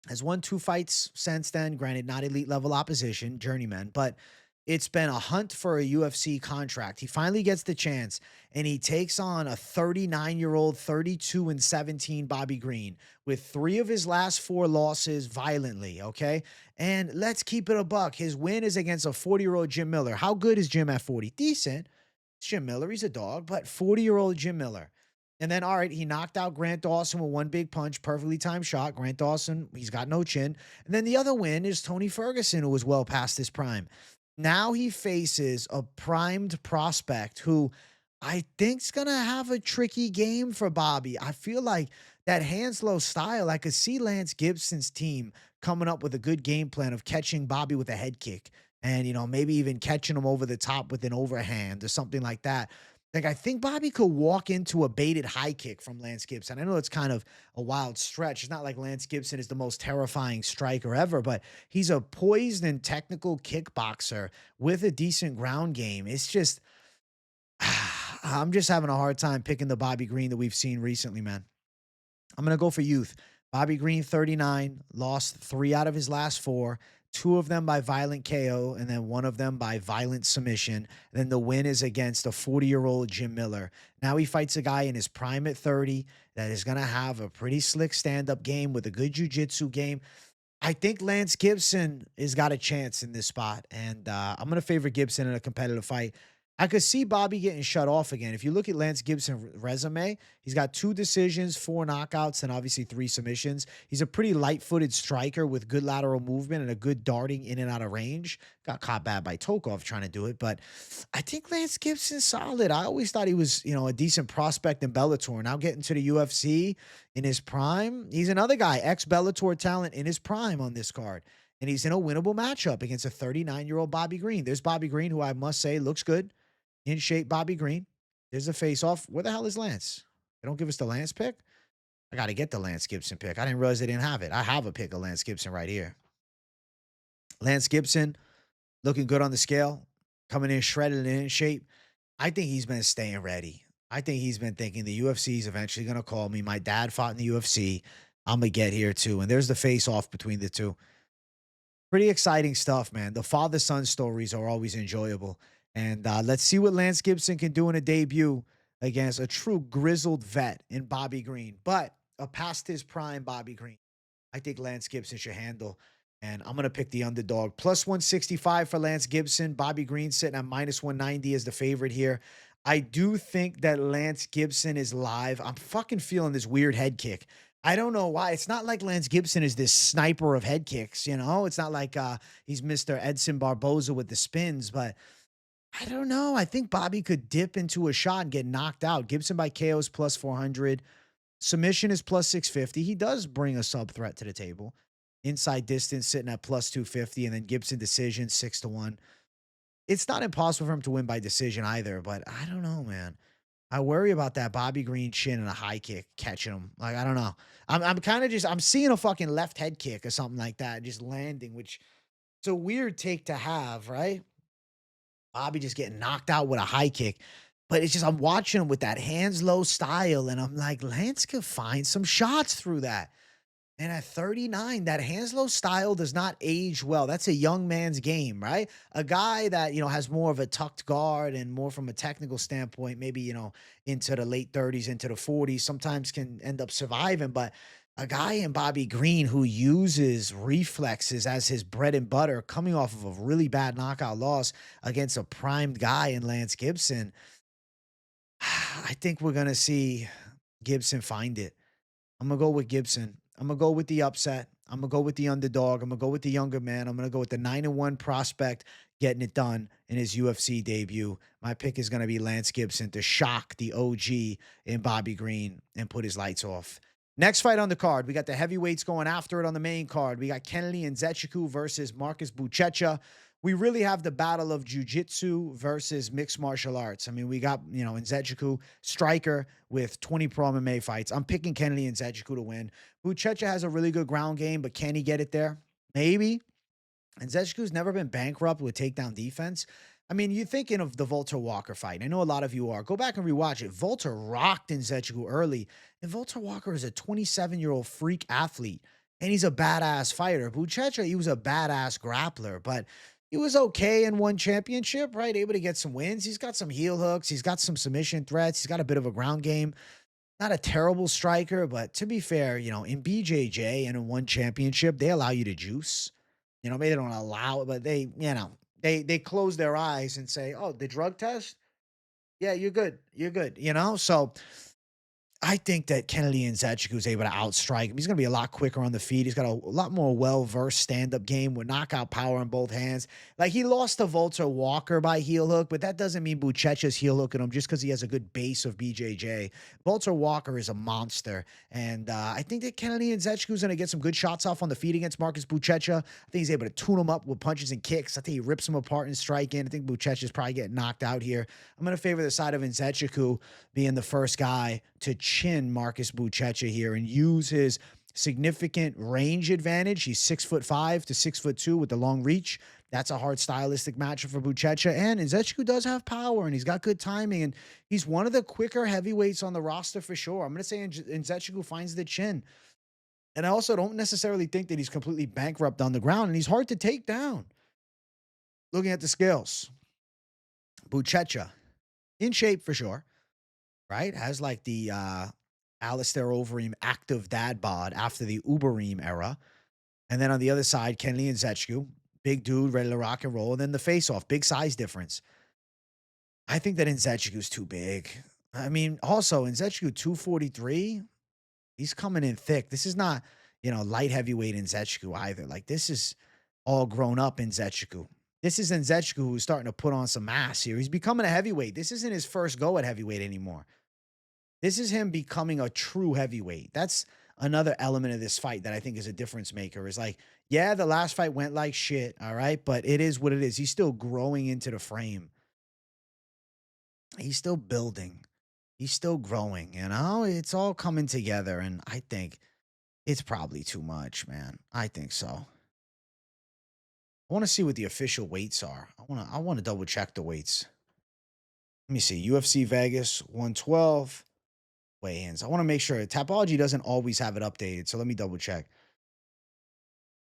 Speaker 1: Has won 2 fights since then, granted not elite level opposition, journeyman, but it's been a hunt for a UFC contract. He finally gets the chance, and he takes on a 39-year-old, 32-17 Bobby Green with 3 of his last 4 losses violently, okay? And let's keep it a buck. His win is against a 40-year-old Jim Miller. How good is Jim at 40? Decent. It's Jim Miller. He's a dog, but 40-year-old Jim Miller. And then, all right, he knocked out Grant Dawson with 1 big punch, perfectly timed shot. Grant Dawson, he's got no chin. And then the other win is Tony Ferguson, who was well past his prime. Now he faces a primed prospect who I think's going to have a tricky game for Bobby. I feel like that hands-low style, I could see Lance Gibson's team coming up with a good game plan of catching Bobby with a head kick and, you know, maybe even catching him over the top with an overhand or something like that. Like, I think Bobby could walk into a baited high kick from Lance Gibson. I know it's kind of a wild stretch. It's not like Lance Gibson is the most terrifying striker ever, but he's a poised and technical kickboxer with a decent ground game. It's just, I'm just having a hard time picking the Bobby Green that we've seen recently, man. I'm going to go for youth. Bobby Green, 39, lost 3 out of his last 4. 2 of them by violent KO, and then 1 of them by violent submission. And then the win is against a 40-year-old Jim Miller. Now he fights a guy in his prime at 30 that is going to have a pretty slick stand-up game with a good jiu-jitsu game. I think Lance Gibson has got a chance in this spot, and I'm going to favor Gibson in a competitive fight. I could see Bobby getting shut off again. If you look at Lance Gibson's resume, he's got 2 decisions, 4 knockouts, and obviously 3 submissions. He's a pretty light-footed striker with good lateral movement and a good darting in and out of range. Got caught bad by Tokov trying to do it, but I think Lance Gibson's solid. I always thought he was, a decent prospect in Bellator. Now getting to the UFC in his prime, he's another guy, ex-Bellator talent in his prime on this card. And he's in a winnable matchup against a 39-year-old Bobby Green. There's Bobby Green, who I must say looks good. In shape, Bobby Green. There's a face-off. Where the hell is Lance? They don't give us the Lance pick? I got to get the Lance Gibson pick. I didn't realize they didn't have it. I have a pick of Lance Gibson right here. Lance Gibson looking good on the scale, coming in shredded and in shape. I think he's been staying ready. I think he's been thinking the UFC is eventually going to call me. My dad fought in the UFC. I'm going to get here too. And there's the face-off between the two. Pretty exciting stuff, man. The father-son stories are always enjoyable. And let's see what Lance Gibson can do in a debut against a true grizzled vet in Bobby Green. But a past his prime Bobby Green, I think Lance Gibson should handle. And I'm going to pick the underdog. Plus 165 for Lance Gibson. Bobby Green sitting at minus 190 as the favorite here. I do think that Lance Gibson is live. I'm fucking feeling this weird head kick. I don't know why. It's not like Lance Gibson is this sniper of head kicks, It's not like he's Mr. Edson Barboza with the spins, but I don't know. I think Bobby could dip into a shot and get knocked out. Gibson by KO is plus 400. Submission is plus 650. He does bring a sub threat to the table. Inside distance sitting at plus 250, and then Gibson decision 6-1. It's not impossible for him to win by decision either, but I don't know, man. I worry about that Bobby Green chin and a high kick catching him. Like, I don't know. I'm kind of I'm seeing a fucking left head kick or something like that, just landing, which it's a weird take to have, right? Bobby just getting knocked out with a high kick. But it's just, I'm watching him with that hands low style, and I'm like, Lance could find some shots through that. And at 39, that hands low style does not age well. That's a young man's game, right? A guy that, has more of a tucked guard and more from a technical standpoint, maybe, into the late 30s, into the 40s, sometimes can end up surviving. But a guy in Bobby Green who uses reflexes as his bread and butter, coming off of a really bad knockout loss against a primed guy in Lance Gibson, I think we're going to see Gibson find it. I'm going to go with Gibson. I'm going to go with the upset. I'm going to go with the underdog. I'm going to go with the younger man. I'm going to go with the 9-1 prospect getting it done in his UFC debut. My pick is going to be Lance Gibson to shock the OG in Bobby Green and put his lights off. Next fight on the card, we got the heavyweights going after it on the main card. We got Kennedy Nzechukwu versus Marcus Buchecha. We really have the battle of jiu-jitsu versus mixed martial arts. I mean, we got, Nzechukwu, striker with 20 pro MMA fights. I'm picking Kennedy Nzechukwu to win. Buchecha has a really good ground game, but can he get it there? Maybe. Nzechukwu's never been bankrupt with takedown defense. I mean, you're thinking of the Volter Walker fight. I know a lot of you are. Go back and rewatch it. Volter rocked Nzechukwu early, and Volter Walker is a 27-year-old freak athlete, and he's a badass fighter. Buchecha, he was a badass grappler, but he was okay in one championship, right? Able to get some wins. He's got some heel hooks. He's got some submission threats. He's got a bit of a ground game. Not a terrible striker, but to be fair, in BJJ and in one championship, they allow you to juice. Maybe they don't allow it, but they close their eyes and say, oh, the drug test? Yeah, you're good. You're good. So I think that Kennedy Nzechukwu is able to outstrike him. He's going to be a lot quicker on the feet. He's got a lot more well-versed stand-up game with knockout power in both hands. Like, he lost to Volter Walker by heel hook, but that doesn't mean Buchecha's heel hooking him just because he has a good base of BJJ. Volter Walker is a monster, and I think that Kennedy Nzechukwu is going to get some good shots off on the feet against Marcus Buchecha. I think he's able to tune him up with punches and kicks. I think he rips him apart in striking. I think Buchecha's probably getting knocked out here. I'm going to favor the side of Nzechukwu being the first guy to chin Marcus Buchecha here and use his significant range advantage. He's 6'5" to 6'2" with the long reach. That's a hard stylistic matchup for Buchecha. And Nzechukwu does have power, and he's got good timing, and he's one of the quicker heavyweights on the roster for sure. I'm going to say Nzechukwu finds the chin. And I also don't necessarily think that he's completely bankrupt on the ground, and he's hard to take down. Looking at the scales, Buchecha, in shape for sure, right? Has like the Alistair Overeem active dad bod after the Ubereem era. And then on the other side, Kennedy Nzechukwu, big dude, ready to rock and roll. And then the face-off, big size difference. I think that Nzechukwu too big. I mean, also Nzechukwu 243. He's coming in thick. This is not, light heavyweight Nzechukwu either. Like this is all grown up Nzechukwu. This is Nzechukwu who's starting to put on some mass here. He's becoming a heavyweight. This isn't his first go at heavyweight anymore. This is him becoming a true heavyweight. That's another element of this fight that I think is a difference maker. Is like, yeah, the last fight went like shit, all right, but it is what it is. He's still growing into the frame. He's still building. He's still growing, It's all coming together, and I think it's probably too much, man. I think so. I want to see what the official weights are. I want to double check the weights. Let me see. UFC Vegas 112 weigh-ins. I want to make sure. Tapology doesn't always have it updated, so let me double check.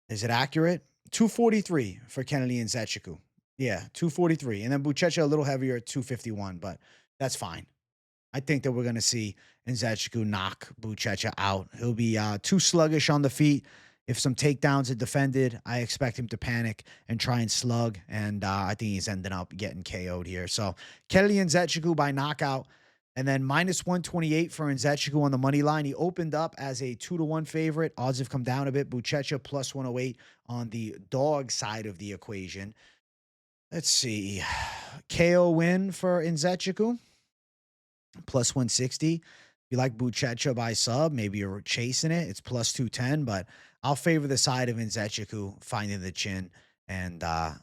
Speaker 1: Is it accurate? 243 for Kennedy and Nzechukwu. Yeah, 243. And then Buchecha a little heavier at 251, but that's fine. I think that we're going to see Nzechukwu knock Buchecha out. He'll be too sluggish on the feet. If some takedowns are defended, I expect him to panic and try and slug. And I think he's ending up getting KO'd here. So Kennedy and Nzechukwu by knockout. And then minus 128 for Nzechukwu on the money line. He opened up as a 2-1 favorite. Odds have come down a bit. Buchecha plus 108 on the dog side of the equation. Let's see. KO win for Nzechukwu. Plus 160. If you like Buchecha by sub, maybe you're chasing it. It's plus 210, but I'll favor the side of Nzechukwu finding the chin and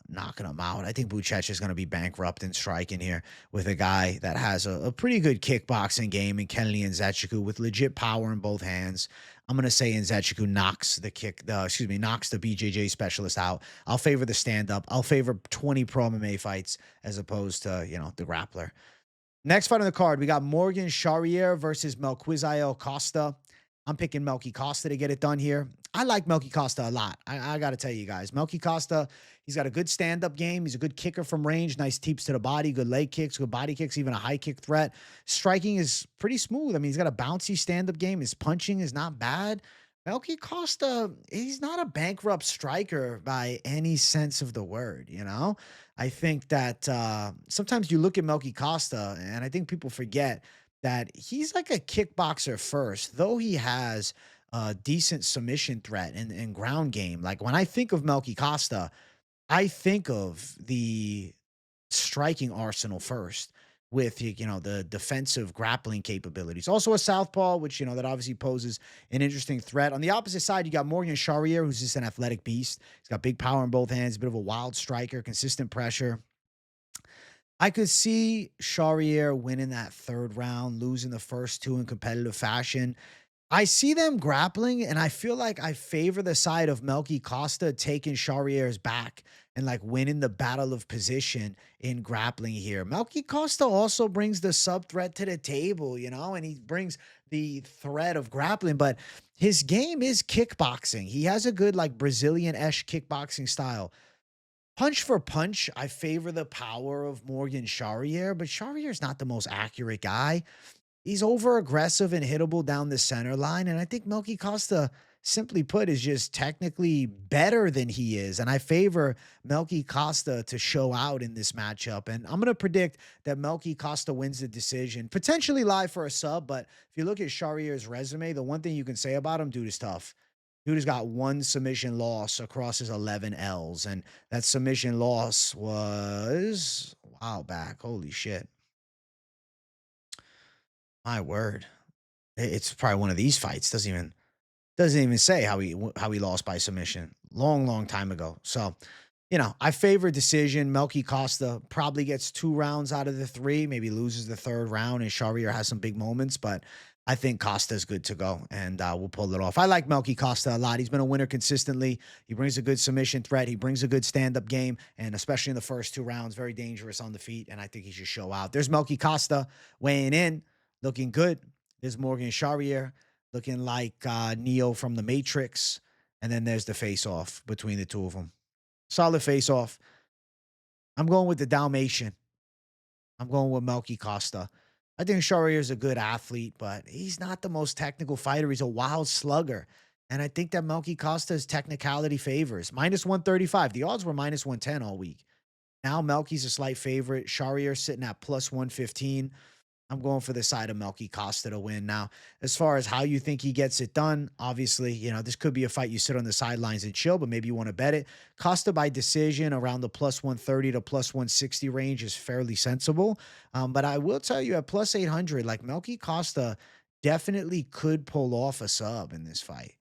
Speaker 1: knocking him out. I think Buchecha is going to be bankrupt in striking here with a guy that has a pretty good kickboxing game in Kennedy and Nzechukwu with legit power in both hands. I'm going to say Nzechukwu knocks the BJJ specialist out. I'll favor the stand-up. I'll favor 20 pro MMA fights as opposed to, the grappler. Next fight on the card, we got Morgan Charrière versus Melquizael Costa. I'm picking Melky Costa to get it done here. I like Melky Costa a lot. I got to tell you guys. Melky Costa, he's got a good stand-up game. He's a good kicker from range. Nice teeps to the body, good leg kicks, good body kicks, even a high kick threat. Striking is pretty smooth. I mean, he's got a bouncy stand-up game. His punching is not bad. Melky Costa, he's not a bankrupt striker by any sense of the word, I think that sometimes you look at Melky Costa, and I think people forget that he's like a kickboxer first, though he has a decent submission threat and ground game. Like when I think of Melky Costa, I think of the striking arsenal first with, the defensive grappling capabilities. Also a southpaw, which, that obviously poses an interesting threat. On the opposite side, you got Morgan Charrière, who's just an athletic beast. He's got big power in both hands, a bit of a wild striker, consistent pressure. I could see Charrière winning that third round, losing the first two in competitive fashion. I see them grappling, and I feel like I favor the side of Melky Costa taking Charriere's back and like winning the battle of position in grappling here. Melky Costa also brings the sub threat to the table, and he brings the threat of grappling, but his game is kickboxing. He has a good like Brazilian-esque kickboxing style. Punch for punch, I favor the power of Morgan Charrière, but Charriere's not the most accurate guy. He's over-aggressive and hittable down the center line, and I think Melky Costa, simply put, is just technically better than he is, and I favor Melky Costa to show out in this matchup, and I'm going to predict that Melky Costa wins the decision, potentially live for a sub, but if you look at Charriere's resume, the one thing you can say about him, dude is tough. Dude has got one submission loss across his 11 L's, and that submission loss was a while back. Holy shit. My word. It's probably one of these fights. Doesn't even say how he lost by submission. Long time ago. So, I favor decision. Melky Costa probably gets 2 rounds out of the 3, maybe loses the 3rd round, and Charrière has some big moments, but I think Costa's good to go, and we'll pull it off. I like Melky Costa a lot. He's been a winner consistently. He brings a good submission threat. He brings a good stand-up game, and especially in the first 2 rounds, very dangerous on the feet, and I think he should show out. There's Melky Costa weighing in, looking good. There's Morgan Charrière looking like Neo from The Matrix, and then there's the face-off between the two of them. Solid face-off. I'm going with the Dalmatian. I'm going with Melky Costa. I think Charrière is a good athlete, but he's not the most technical fighter. He's a wild slugger. And I think that Melky Costa's technicality favors. Minus 135. The odds were minus 110 all week. Now Melky's a slight favorite. Charriere sitting at plus 115. I'm going for the side of Melky Costa to win. Now, as far as how you think he gets it done, obviously, this could be a fight you sit on the sidelines and chill, but maybe you want to bet it. Costa by decision around the plus 130 to plus 160 range is fairly sensible. But I will tell you at plus 800, like Melky Costa definitely could pull off a sub in this fight.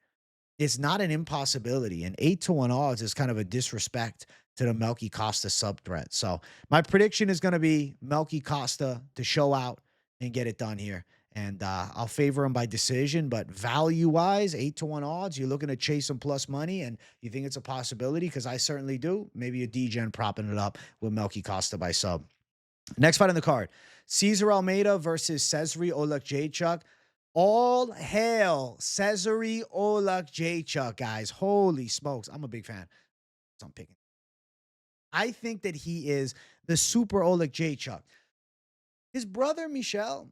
Speaker 1: It's not an impossibility. And 8-1 odds is kind of a disrespect to the Melky Costa sub threat. So my prediction is going to be Melky Costa to show out and get it done here. And I'll favor him by decision, but value-wise, 8-1 odds, you're looking to chase some plus money, and you think it's a possibility, because I certainly do. Maybe a DGen propping it up with Melky Costa by sub. Next fight on the card, César Almeida versus César Oleksiejczuk. All hail César Oleksiejczuk, guys. Holy smokes. I'm a big fan. So I'm picking. I think that he is the super Oleksiejczuk. His brother, Michel,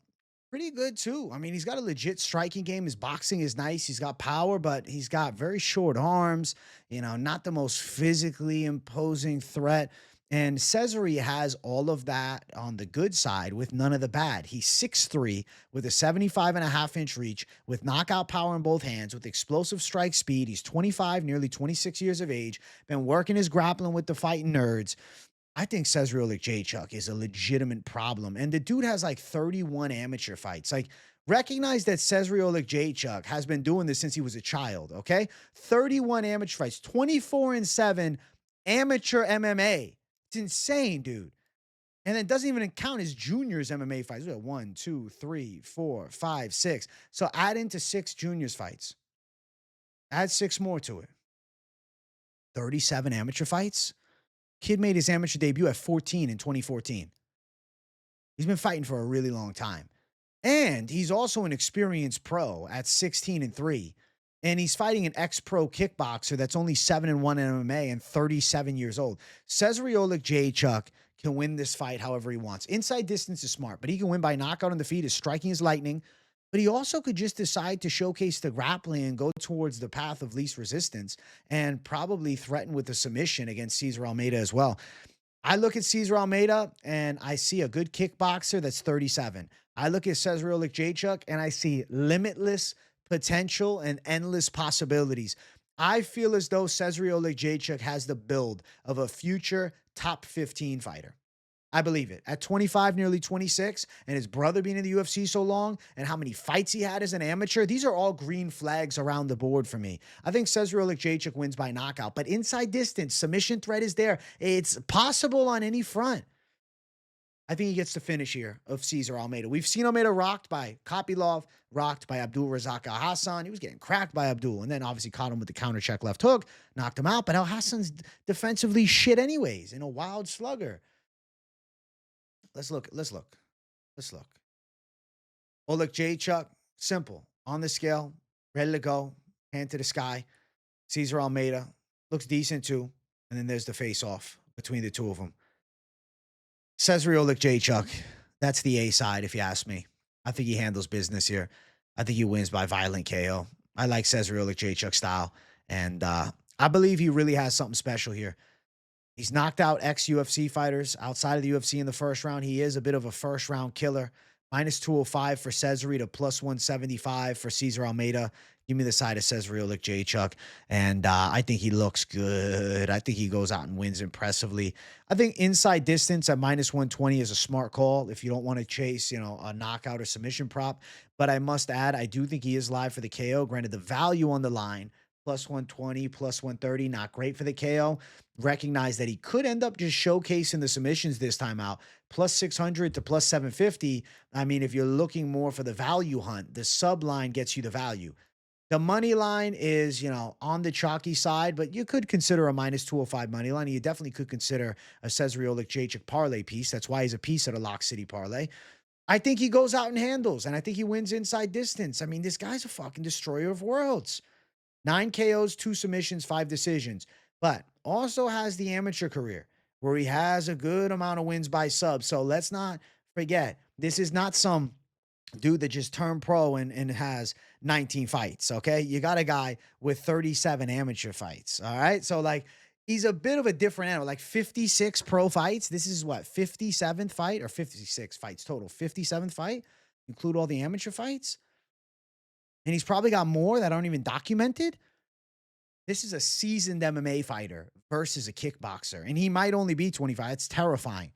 Speaker 1: pretty good too. I mean, he's got a legit striking game. His boxing is nice. He's got power, but he's got very short arms, not the most physically imposing threat. And Cesare has all of that on the good side with none of the bad. He's 6'3", with a 75.5-inch reach, with knockout power in both hands, with explosive strike speed. He's 25, nearly 26 years of age, been working his grappling with the fighting nerds. I think César Oleksiejczuk is a legitimate problem. And the dude has like 31 amateur fights. Like, recognize that César Oleksiejczuk has been doing this since he was a child, okay? 31 amateur fights, 24-7 amateur MMA. It's insane, dude. And it doesn't even count his juniors MMA fights. We got 1, 2, 3, 4, 5, 6. So add into 6 juniors fights. Add 6 more to it. 37 amateur fights. Kid made his amateur debut at 14 in 2014. He's been fighting for a really long time. And he's also an experienced pro at 16-3. And he's fighting an ex-pro kickboxer that's only 7-1 in MMA and 37 years old. César Oleksiejczuk can win this fight however he wants. Inside distance is smart, but he can win by knockout on the feet. His striking is lightning. But he also could just decide to showcase the grappling and go towards the path of least resistance and probably threaten with a submission against César Almeida as well. I look at César Almeida and I see a good kickboxer that's 37. I look at César Oleksiejczuk and I see limitless potential and endless possibilities. I feel as though César Oleksiejczuk has the build of a future top 15 fighter. I believe it. At 25, nearly 26, and his brother being in the UFC so long, and how many fights he had as an amateur, these are all green flags around the board for me. I think César Oleksiejczuk wins by knockout, but inside distance, submission threat is there. It's possible on any front. I think he gets the finish here of César Almeida. We've seen Almeida rocked by Kopylov, rocked by Abdul Razak Al Hassan. He was getting cracked by Abdul, and then obviously caught him with the counter check left hook, knocked him out. But Al Hassan's defensively shit anyways, in a wild slugger. Let's look. Oleksiejczuk, simple. On the scale, ready to go, hand to the sky. César Almeida looks decent too. And then there's the face-off between the two of them. César Oleksiejczuk, that's the A side, if you ask me. I think he handles business here. I think he wins by violent KO. I like César Oleksiejczuk style. And I believe he really has something special here. He's knocked out ex-UFC fighters outside of the UFC in the first round. He is a bit of a first-round killer. Minus 205 for César to plus 175 for César Almeida. Give me the side of César Oleksiejczuk. And I think he looks good. I think he goes out and wins impressively. I think inside distance at minus 120 is a smart call if you don't want to chase, a knockout or submission prop. But I must add, I do think he is live for the KO. Granted, the value on the line, plus 120, plus 130, not great for the KO. Recognize that he could end up just showcasing the submissions this time out. Plus 600 to plus 750. I mean, if you're looking more for the value hunt, the sub line gets you the value. The money line is, on the chalky side, but you could consider a minus 205 money line. You definitely could consider a César Oleksiejczuk parlay piece. That's why he's a piece of the Lock City parlay. I think he goes out and handles, and I think he wins inside distance. I mean, this guy's a fucking destroyer of worlds. 9 KOs, 2 submissions, 5 decisions. But also has the amateur career where he has a good amount of wins by sub. So let's not forget, this is not some dude that just turned pro and has 19 fights, okay? You got a guy with 37 amateur fights, all right? So, He's a bit of a different animal, like 56 pro fights. This is what, 57th fight or 56 fights total? 57th fight, include all the amateur fights. And he's probably got more that aren't even documented. This is a seasoned MMA fighter versus a kickboxer, and he might only be 25. It's terrifying.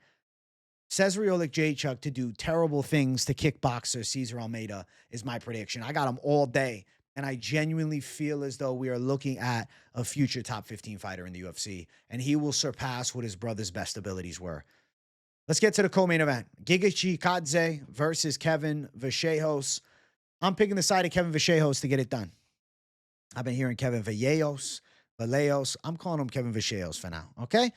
Speaker 1: César Oleksiejczuk to do terrible things to kickboxer César Almeida is my prediction. I got him all day, and I genuinely feel as though we are looking at a future top 15 fighter in the UFC, and he will surpass what his brother's best abilities were. Let's get to the co-main event. Giga Chikadze versus Kevin Vallejos. I'm picking the side of Kevin Vallejos to get it done. I've been hearing Kevin Vallejos. I'm calling him Kevin Vallejos for now, okay?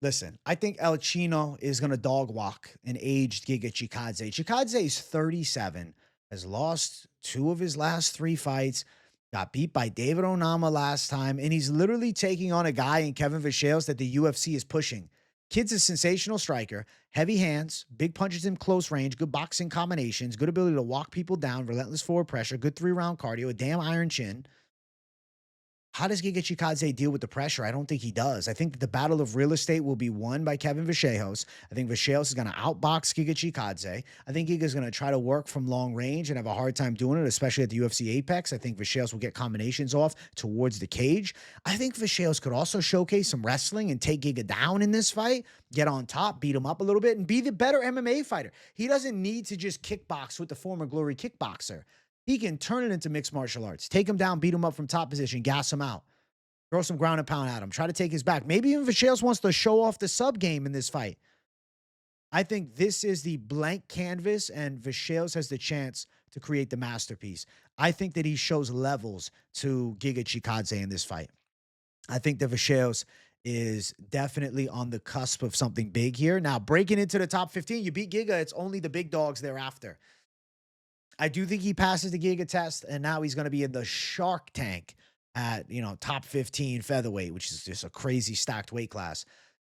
Speaker 1: Listen, I think El Chino is going to dog walk an aged Giga Chikadze. Chikadze is 37, has lost 2 of his last 3 fights, got beat by David Onama last time, and he's literally taking on a guy in Kevin Vallejos that the UFC is pushing. Kid's a sensational striker, heavy hands, big punches in close range, good boxing combinations, good ability to walk people down, relentless forward pressure, good 3-round cardio, a damn iron chin. How does Giga Chikadze deal with the pressure? I don't think he does. I think that the battle of real estate will be won by Kevin Vallejos. I think Vallejos is going to outbox Giga Chikadze. I think Giga is going to try to work from long range and have a hard time doing it, especially at the UFC Apex. I think Vallejos will get combinations off towards the cage. I think Vallejos could also showcase some wrestling and take Giga down in this fight, get on top, beat him up a little bit, and be the better MMA fighter. He doesn't need to just kickbox with the former Glory kickboxer. He can turn it into mixed martial arts. Take him down, beat him up from top position, gas him out. Throw some ground and pound at him. Try to take his back. Maybe even Vallejos wants to show off the sub game in this fight. I think this is the blank canvas, and Vallejos has the chance to create the masterpiece. I think that he shows levels to Giga Chikadze in this fight. I think that Vallejos is definitely on the cusp of something big here. Now, breaking into the top 15, you beat Giga, it's only the big dogs thereafter. I do think he passes the Giga test, and now he's going to be in the Shark Tank at, top 15 featherweight, which is just a crazy stacked weight class.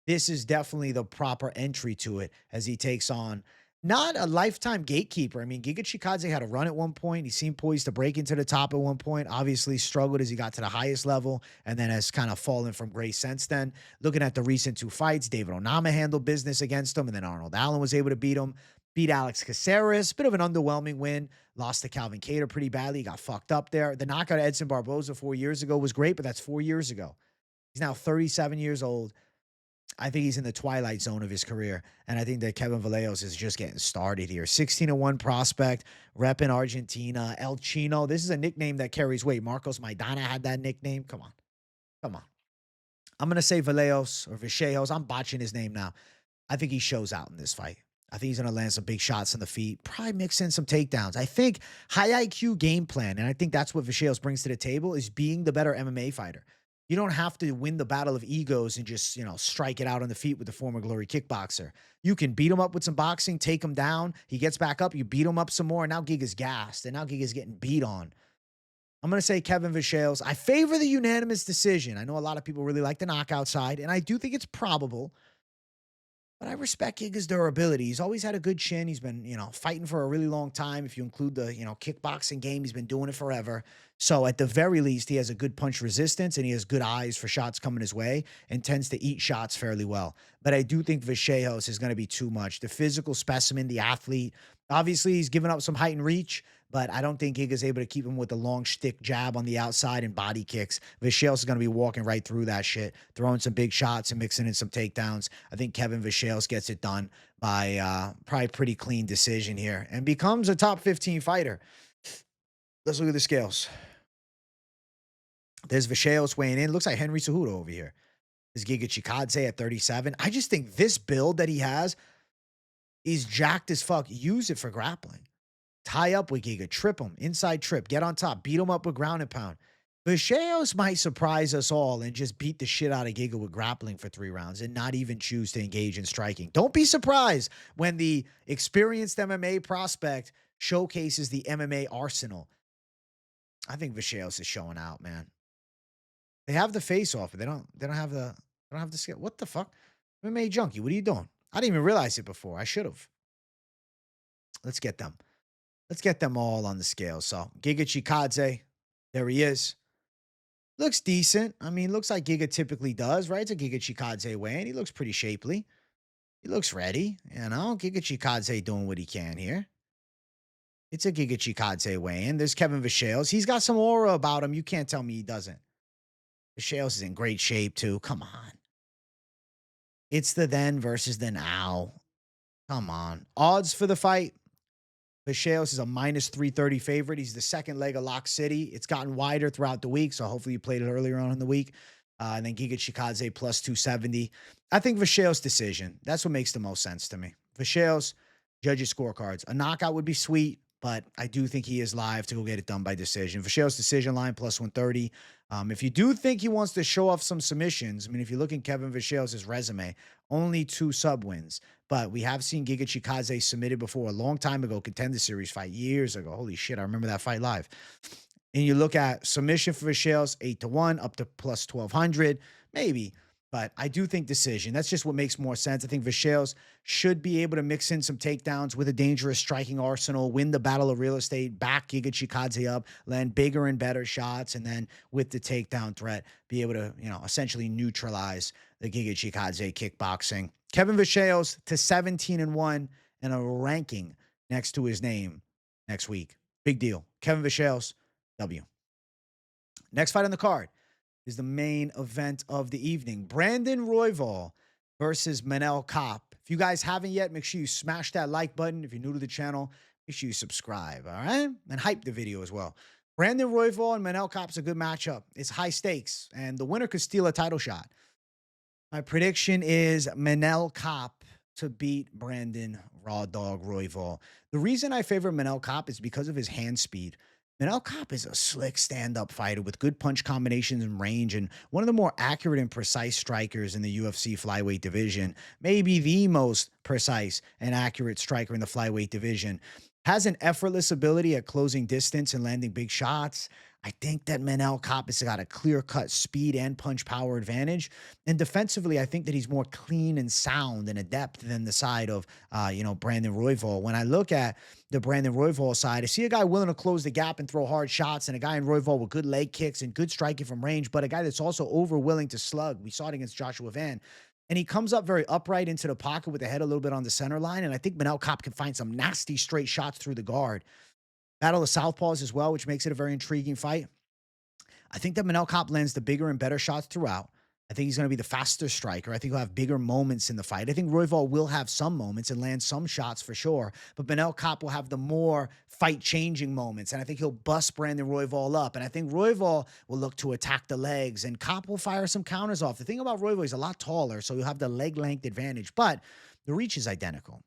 Speaker 1: This is definitely the proper entry to it as he takes on not a lifetime gatekeeper. I mean, Giga Chikadze had a run at one point. He seemed poised to break into the top at one point. Obviously struggled as he got to the highest level and then has kind of fallen from grace since then. Looking at the recent 2 fights, David Onama handled business against him, and then Arnold Allen was able to beat him. Beat Alex Caceres, bit of an underwhelming win. Lost to Calvin Kattar pretty badly. He got fucked up there. The knockout of Edson Barboza 4 years ago was great, but that's 4 years ago. He's now 37 years old. I think he's in the twilight zone of his career, and I think that Kevin Vallejos is just getting started here. 16-1 prospect, rep in Argentina. El Chino. This is a nickname that carries weight. Marcos Maidana had that nickname. Come on. I'm going to say Vallejos. I'm botching his name now. I think he shows out in this fight. I think he's going to land some big shots in the feet, probably mix in some takedowns. I think high IQ game plan, and I think that's what Vallejos brings to the table, is being the better MMA fighter. You don't have to win the battle of egos and just, strike it out on the feet with the former Glory kickboxer. You can beat him up with some boxing, take him down. He gets back up, you beat him up some more, and now Giga's gassed, and now Giga's getting beat on. I'm going to say Kevin Vallejos. I favor the unanimous decision. I know a lot of people really like the knockout side, and I do think it's probable. But I respect Giga's durability. He's always had a good chin. He's been, fighting for a really long time. If you include the, kickboxing game, he's been doing it forever. So at the very least, he has a good punch resistance and he has good eyes for shots coming his way and tends to eat shots fairly well. But I do think Vallejos is going to be too much. The physical specimen, the athlete, obviously he's given up some height and reach, but I don't think Giga's able to keep him with a long stick jab on the outside and body kicks. Vallejos is going to be walking right through that shit, throwing some big shots and mixing in some takedowns. I think Kevin Vallejos gets it done by probably pretty clean decision here and becomes a top 15 fighter. Let's look at the scales. There's Vallejos weighing in. Looks like Henry Cejudo over here. There's Giga Chikadze at 37. I just think this build that he has is jacked as fuck. Use it for grappling. Tie up with Giga, trip him, inside trip, get on top, beat him up with ground and pound. Vallejos might surprise us all and just beat the shit out of Giga with grappling for 3 rounds and not even choose to engage in striking. Don't be surprised when the experienced MMA prospect showcases the MMA arsenal. I think Vallejos is showing out, man. They have the face off, but they don't have the skill. What the fuck? MMA junkie, what are you doing? I didn't even realize it before. I should have. Let's get them. Let's get them all on the scale. So Giga Chikadze, there he is. Looks decent. I mean, looks like Giga typically does, right? It's a Giga Chikadze weigh-in. He looks pretty shapely. He looks ready. Giga Chikadze doing what he can here. It's a Giga Chikadze weigh-in. There's Kevin Vallejos. He's got some aura about him. You can't tell me he doesn't. Vallejos is in great shape, too. Come on. It's the then versus the now. Come on. Odds for the fight. Vallejos is a -330 favorite. He's the second leg of Lock City. It's gotten wider throughout the week, so hopefully you played it earlier on in the week. And then Giga Chikadze +270. I think Vallejos decision. That's what makes the most sense to me. Vallejos, judges scorecards. A knockout would be sweet, but I do think he is live to go get it done by decision. Vallejos decision line +130. If you do think he wants to show off some submissions, I mean, if you look at Kevin Vallejos' resume, only 2 sub wins. But we have seen Giga Chikadze submitted before a long time ago, contender series fight years ago. Holy shit, I remember that fight live. And you look at submission for Vallejos, 8-1, up to +1200, maybe. But I do think decision. That's just what makes more sense. I think Vallejos should be able to mix in some takedowns with a dangerous striking arsenal, win the battle of real estate, back Giga Chikadze up, land bigger and better shots, and then with the takedown threat, be able to, essentially neutralize the Giga Chikadze kickboxing. Kevin Vallejos to 17-1 and a ranking next to his name next week. Big deal. Kevin Vallejos, W. Next fight on the card is the main event of the evening. Brandon Royval versus Manel Kape. If you guys haven't yet, make sure you smash that like button. If you're new to the channel, make sure you subscribe, all right? And hype the video as well. Brandon Royval and Manel Kape is a good matchup. It's high stakes, and the winner could steal a title shot. My prediction is Manel Kape to beat Brandon Raw Dog Royval. The reason I favor Manel Kape is because of his hand speed. Manel Kape is a slick stand-up fighter with good punch combinations and range, and one of the more accurate and precise strikers in the UFC flyweight division. Maybe the most precise and accurate striker in the flyweight division. Has an effortless ability at closing distance and landing big shots. I think that Manel Kape has got a clear-cut speed and punch power advantage. And defensively, I think that he's more clean and sound and adept than the side of, Brandon Royval. When I look at the Brandon Royval side, I see a guy willing to close the gap and throw hard shots, and a guy in Royval with good leg kicks and good striking from range, but a guy that's also over-willing to slug. We saw it against Joshua Van. And he comes up very upright into the pocket with the head a little bit on the center line, and I think Manel Kape can find some nasty straight shots through the guard. Battle of southpaws as well, which makes it a very intriguing fight. I think that Manel Kape lands the bigger and better shots throughout. I think he's going to be the faster striker. I think he'll have bigger moments in the fight. I think Royval will have some moments and land some shots for sure, but Manel Kape will have the more fight-changing moments, and I think he'll bust Brandon Royval up, and I think Royval will look to attack the legs, and Kape will fire some counters off. The thing about Royval, he's a lot taller, so he'll have the leg length advantage, but the reach is identical.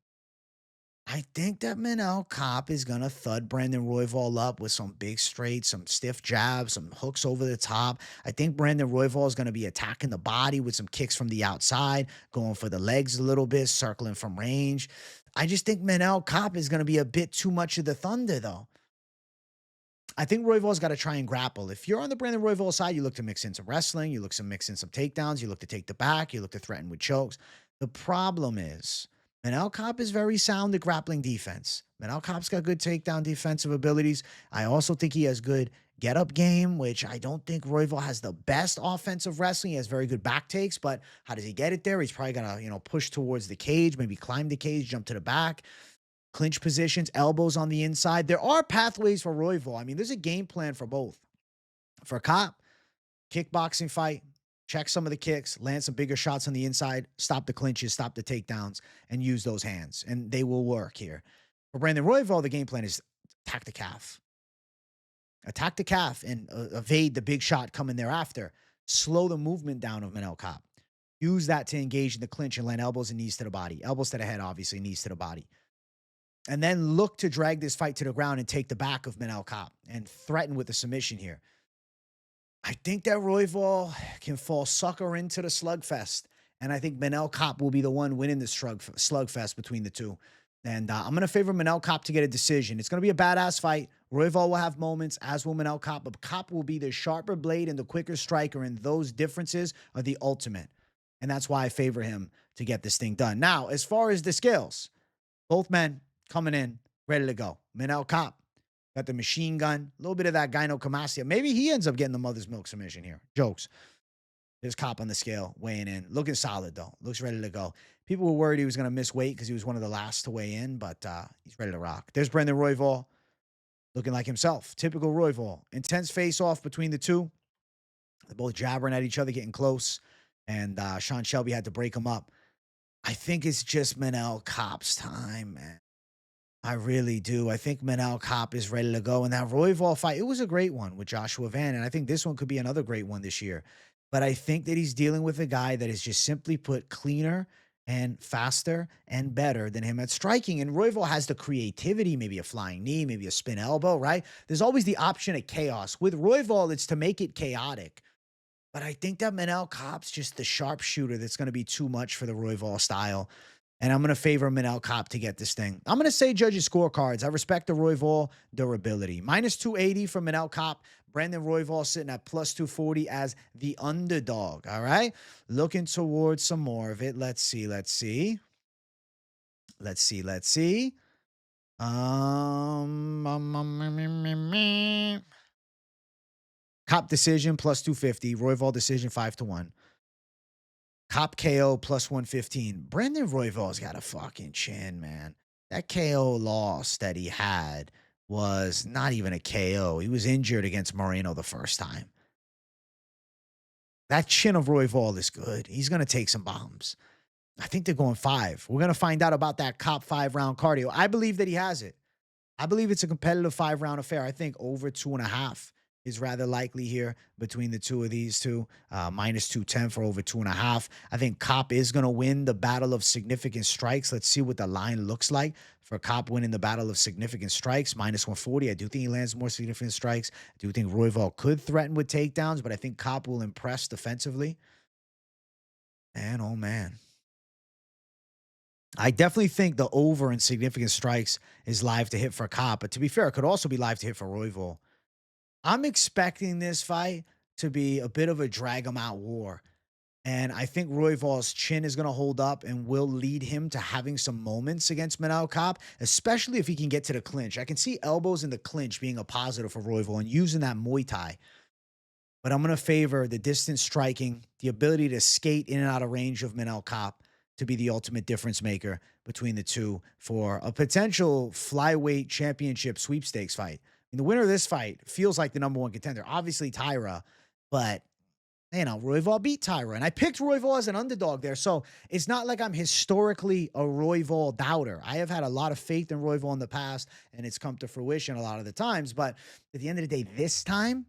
Speaker 1: I think that Manel Kape is going to thud Brandon Royval up with some big straights, some stiff jabs, some hooks over the top. I think Brandon Royval is going to be attacking the body with some kicks from the outside, going for the legs a little bit, circling from range. I just think Manel Kape is going to be a bit too much of the thunder, though. I think Royval's got to try and grapple. If you're on the Brandon Royval side, you look to mix in some wrestling, you look to mix in some takedowns, you look to take the back, you look to threaten with chokes. The problem is, Manel Kape is very sound at grappling defense. Manel Kape's got good takedown defensive abilities. I also think he has good get-up game, which I don't think Royval has the best offensive wrestling. He has very good back takes, but how does he get it there? He's probably going to, push towards the cage, maybe climb the cage, jump to the back, clinch positions, elbows on the inside. There are pathways for Royval. I mean, there's a game plan for both. For Kape, kickboxing fight, check some of the kicks, land some bigger shots on the inside, stop the clinches, stop the takedowns, and use those hands. And they will work here. For Brandon Royval, the game plan is attack the calf. Attack the calf and evade the big shot coming thereafter. Slow the movement down of Manel Kape. Use that to engage in the clinch and land elbows and knees to the body. Elbows to the head, obviously, knees to the body. And then look to drag this fight to the ground and take the back of Manel Kape and threaten with the submission here. I think that Royval can fall sucker into the slugfest, and I think Manel Kape will be the one winning the slugfest between the two. And I'm going to favor Manel Kape to get a decision. It's going to be a badass fight. Royval will have moments, as will Manel Kape, but Kape will be the sharper blade and the quicker striker, and those differences are the ultimate. And that's why I favor him to get this thing done. Now, as far as the skills, both men coming in ready to go. Manel Kape, Got the machine gun. A little bit of that gynecomastia. Maybe he ends up getting the mother's milk submission here. Jokes. There's Kape on the scale weighing in. Looking solid, though. Looks ready to go. People were worried he was going to miss weight because he was one of the last to weigh in, but he's ready to rock. There's Brendan Royval looking like himself. Typical Royval. Intense face-off between the two. They're both jabbering at each other, getting close, and Sean Shelby had to break him up. I think it's just Manel Kape's time, man. I really do. I think Manel Kape is ready to go. And that Royval fight, it was a great one with Joshua Van. And I think this one could be another great one this year. But I think that he's dealing with a guy that is just simply put cleaner and faster and better than him at striking. And Royval has the creativity, maybe a flying knee, maybe a spin elbow, right? There's always the option of chaos. With Royval, it's to make it chaotic. But I think that Manel Kape's just the sharpshooter that's going to be too much for the Royval style. And I'm going to favor Manel Kape to get this thing. I'm going to say judges' scorecards. I respect the Royval durability. Minus 280 from Manel Kape. Brandon Royval sitting at plus 240 as the underdog. All right. Looking towards some more of it. Let's see. Kape decision plus 250. Royval decision 5-1. Kape KO plus 115. Brandon Royval's got a fucking chin, man. That KO loss that he had was not even a KO. He was injured against Moreno the first time. That chin of Royval is good. He's going to take some bombs. I think they're going 5. We're going to find out about that Kape 5-round cardio. I believe that he has it. I believe it's a competitive 5-round affair. I think over 2.5 is rather likely here between the two of these two. Minus 210 for over 2.5. I think Kape is going to win the battle of significant strikes. Let's see what the line looks like for Kape winning the battle of significant strikes. Minus 140. I do think he lands more significant strikes. I do think Royval could threaten with takedowns, but I think Kape will impress defensively. And oh man. I definitely think the over in significant strikes is live to hit for Kape, but to be fair, it could also be live to hit for Royval. I'm expecting this fight to be a bit of a drag him out war. And I think Royval's chin is going to hold up and will lead him to having some moments against Manel Kape, especially if he can get to the clinch. I can see elbows in the clinch being a positive for Royval and using that Muay Thai. But I'm going to favor the distance striking, the ability to skate in and out of range of Manel Kape to be the ultimate difference maker between the two for a potential flyweight championship sweepstakes fight. And the winner of this fight feels like the number one contender. Obviously, Tyra, but, you know, Royval beat Tyra. And I picked Royval as an underdog there. So it's not like I'm historically a Royval doubter. I have had a lot of faith in Royval in the past, and it's come to fruition a lot of the times. But at the end of the day, this time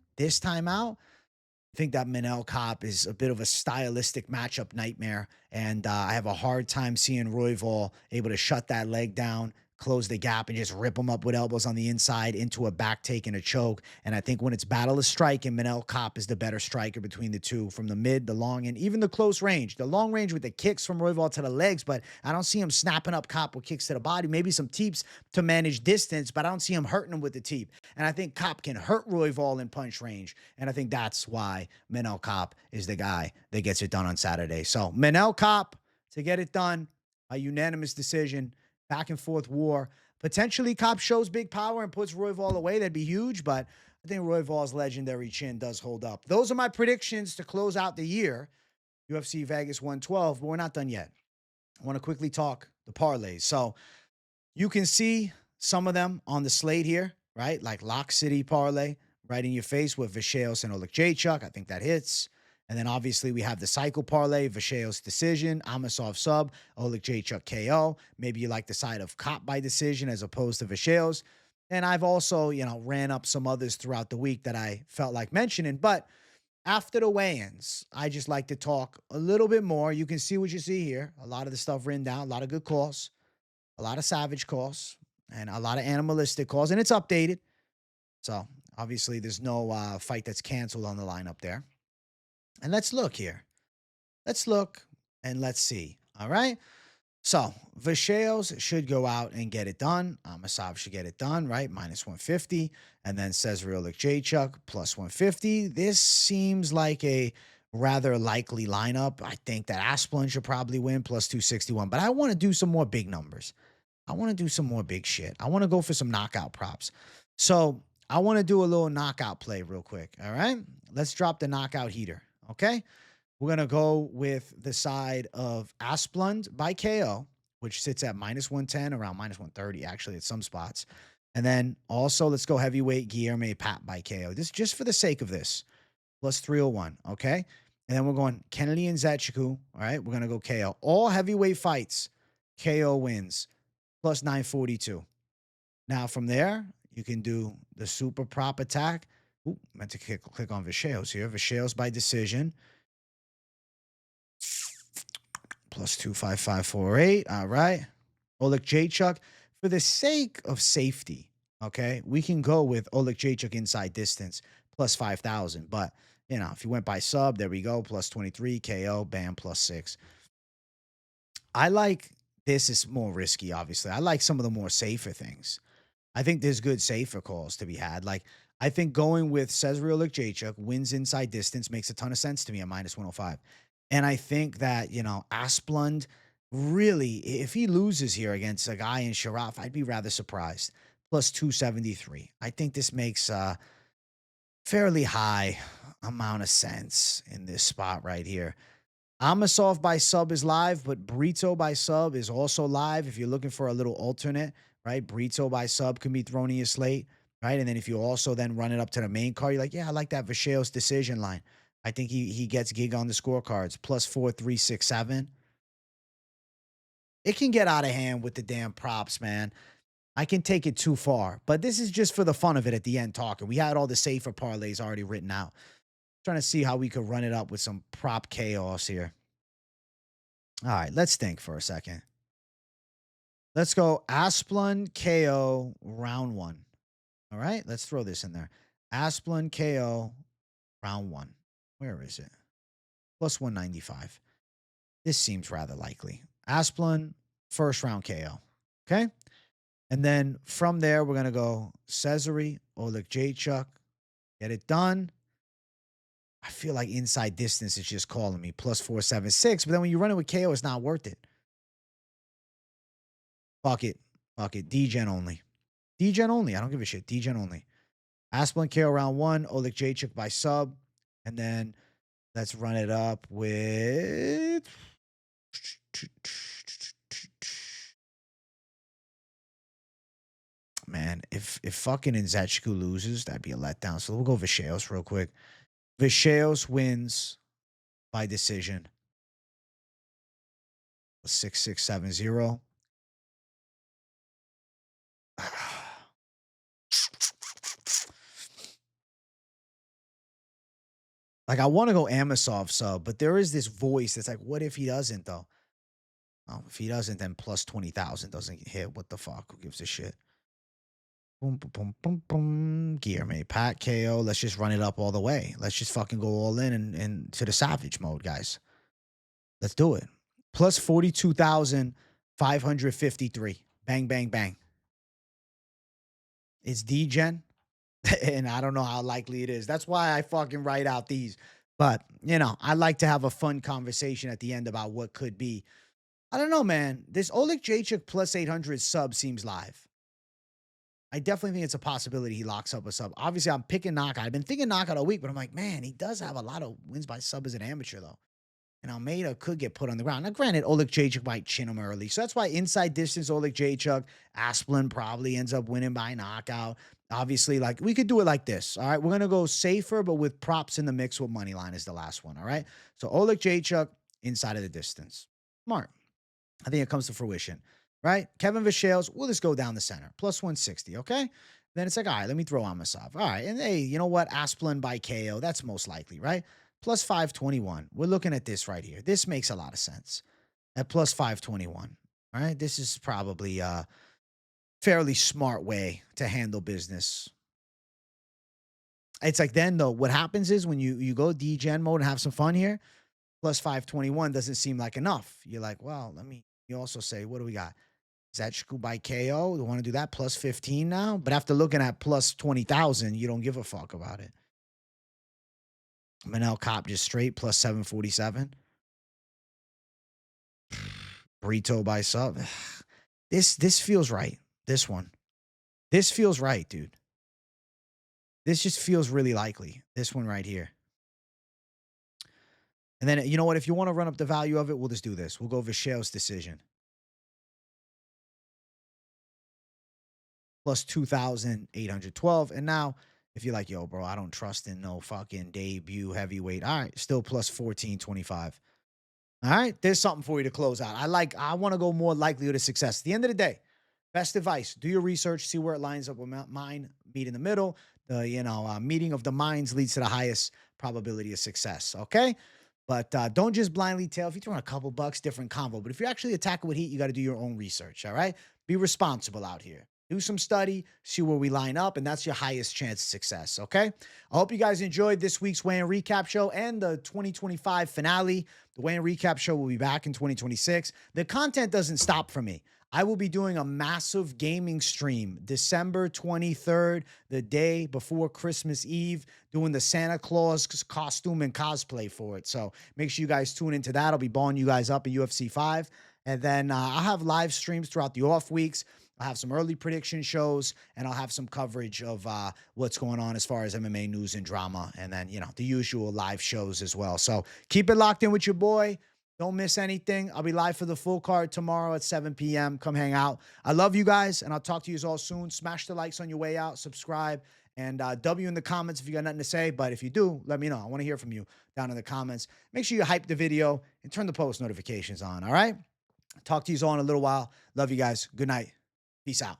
Speaker 1: out, I think that Manel Kape is a bit of a stylistic matchup nightmare. And I have a hard time seeing Royval able to shut that leg down, close the gap, and just rip him up with elbows on the inside into a back take and a choke. And I think when it's battle of striking, Manel Kape is the better striker between the two from the mid, the long, and even the close range. The long range with the kicks from Royval to the legs, but I don't see him snapping up Kape with kicks to the body. Maybe some teeps to manage distance, but I don't see him hurting him with the teep. And I think Kape can hurt Royval in punch range. And I think that's why Manel Kape is the guy that gets it done on Saturday. So Manel Kape to get it done, a unanimous decision. Back and forth war. Potentially, Kape shows big power and puts Royval away. That'd be huge, but I think Royval's legendary chin does hold up. Those are my predictions to close out the year. UFC Vegas 112, but we're not done yet. I want to quickly talk the parlays. So you can see some of them on the slate here, right? Like Lock City parlay, right in your face with Vallejos and Oleksiejczuk. I think that hits. And then obviously we have the cycle parlay, Vallejos decision, Amosov sub, Oleksiejczuk KO. Maybe you like the side of Kape by decision as opposed to Vallejos. And I've also, ran up some others throughout the week that I felt like mentioning. But after the weigh-ins, I just like to talk a little bit more. You can see what you see here. A lot of the stuff written down, a lot of good calls, a lot of savage calls, and a lot of animalistic calls. And it's updated. So obviously there's no fight that's canceled on the lineup there. And let's look here. Let's look and let's see. All right. So Vallejos should go out and get it done. Amosov should get it done, right? Minus 150. And then César Oleksiejczuk plus 150. This seems like a rather likely lineup. I think that Asplund should probably win plus 261. But I want to do some more big numbers. I want to do some more big shit. I want to go for some knockout props. So I want to do a little knockout play real quick. All right. Let's drop the knockout heater. Okay. We're going to go with the side of Asplund by KO, which sits at -110, around -130, actually, at some spots. And then also, let's go heavyweight Guilherme Pat by KO. This just for the sake of this, plus 301. Okay. And then we're going Kennedy and Nzechukwu. All right. We're going to go KO. All heavyweight fights, KO wins, plus 942. Now, from there, you can do the super prop attack. Ooh, meant to click on Vallejos here. Vallejos by decision. Plus 25548. All right. Oleksiejczuk. For the sake of safety, okay, we can go with Oleksiejczuk inside distance, plus 5,000. But, you know, if you went by sub, there we go. Plus 23. KO. Bam. Plus 6. I like this is more risky, obviously. I like some of the more safer things. I think there's good safer calls to be had. Like, I think going with César Oleksiejczuk wins inside distance makes a ton of sense to me at -105. And I think that, you know, Asplund really, if he loses here against a guy in Sharaf, I'd be rather surprised. Plus 273. I think this makes a fairly high amount of sense in this spot right here. Amosov by sub is live, but Brito by sub is also live. If you're looking for a little alternate, right? Brito by sub can be thrown in your slate, right? And then if you also then run it up to the main card, you're like, yeah, I like that Vallejos decision line. I think he gets Giga on the scorecards, plus 4,367. It can get out of hand with the damn props, man. I can take it too far, but this is just for the fun of it at the end talking. We had all the safer parlays already written out. Trying to see how we could run it up with some prop chaos here. All right, let's think for a second. Let's go Asplund KO round 1. All right, let's throw this in there. Asplund KO round 1. Where is it? Plus 195. This seems rather likely. Asplund, first round KO. Okay. And then from there, we're going to go César, Oleksiejczuk. Get it done. I feel like inside distance is just calling me. Plus 476. But then when you run it with KO, it's not worth it. Fuck it. Fuck it. D-Gen only. D-Gen only. I don't give a shit. D-Gen only. Asplund KO round 1. Oleksiejczuk by sub. And then let's run it up with... Man, if fucking Nzechukwu loses, that'd be a letdown. So we'll go Vallejos real quick. Vallejos wins by decision. 6670. Like, I want to go Amosov sub, but there is this voice that's like, what if he doesn't, though? Oh, if he doesn't, then plus 20,000 doesn't hit. What the fuck? Who gives a shit? Boom, boom, boom, boom, boom. Guilherme, Pat, KO. Let's just run it up all the way. Let's just fucking go all in and to the savage mode, guys. Let's do it. Plus 42,553. Bang, bang, bang. It's D-Gen. And I don't know how likely it is. That's why I fucking write out these. But, you know, I like to have a fun conversation at the end about what could be. I don't know, man. This Oleksiejczuk plus 800 sub seems live. I definitely think it's a possibility he locks up a sub. Obviously, I'm picking knockout. I've been thinking knockout all week, but I'm like, man, he does have a lot of wins by sub as an amateur, though. And Almeida could get put on the ground. Now, granted, Oleksiejczuk might chin him early. So that's why inside distance, Oleksiejczuk, Asplund probably ends up winning by knockout. Obviously, like, we could do it like this. All right, we're going to go safer, but with props in the mix with money line is the last one. All right, so Oleksiejczuk inside of the distance. Smart. I think it comes to fruition, right? Kevin Vallejos, we'll just go down the center. Plus 160, okay? Then it's like, all right, let me throw Amosov. All right, and hey, you know what? Asplund by KO, that's most likely, right? Plus 521. We're looking at this right here. This makes a lot of sense. At plus 521, all right? This is probably a fairly smart way to handle business. It's like then, though, what happens is when you go D-Gen mode and have some fun here, plus 521 doesn't seem like enough. You're like, well, let me you also say, what do we got? Nzechukwu by KO. You want to do that plus 15 now? But after looking at plus 20,000, you don't give a fuck about it. Manel Kape just straight plus 747. Brito by sub. This feels right. This one. This feels right, dude. This just feels really likely. This one right here. And then, you know what? If you want to run up the value of it, we'll just do this. We'll go Vishail's decision. Plus 2,812. And now, if you're like, yo, bro, I don't trust in no fucking debut heavyweight. All right, still plus 1425. All right, there's something for you to close out. I want to go more likelihood of success. At the end of the day, best advice, do your research, see where it lines up with mine, meet in the middle. The, meeting of the minds leads to the highest probability of success, okay? But don't just blindly tail. If you're throwing a couple bucks, different combo. But if you're actually attacking with heat, you got to do your own research, all right? Be responsible out here. Do some study, see where we line up, and that's your highest chance of success, okay? I hope you guys enjoyed this week's weigh-in recap show and the 2025 finale. The weigh-in recap show will be back in 2026. The content doesn't stop for me. I will be doing a massive gaming stream December 23rd, the day before Christmas Eve, doing the Santa Claus costume and cosplay for it. So make sure you guys tune into that. I'll be balling you guys up in UFC 5. And then I'll have live streams throughout the off weeks. I'll have some early prediction shows, and I'll have some coverage of what's going on as far as MMA news and drama. And then, the usual live shows as well. So keep it locked in with your boy. Don't miss anything. I'll be live for the full card tomorrow at 7 p.m. Come hang out. I love you guys, and I'll talk to you all soon. Smash the likes on your way out. Subscribe. And W in the comments if you got nothing to say. But if you do, let me know. I want to hear from you down in the comments. Make sure you hype the video and turn the post notifications on, all right? Talk to you all in a little while. Love you guys. Good night. Peace out.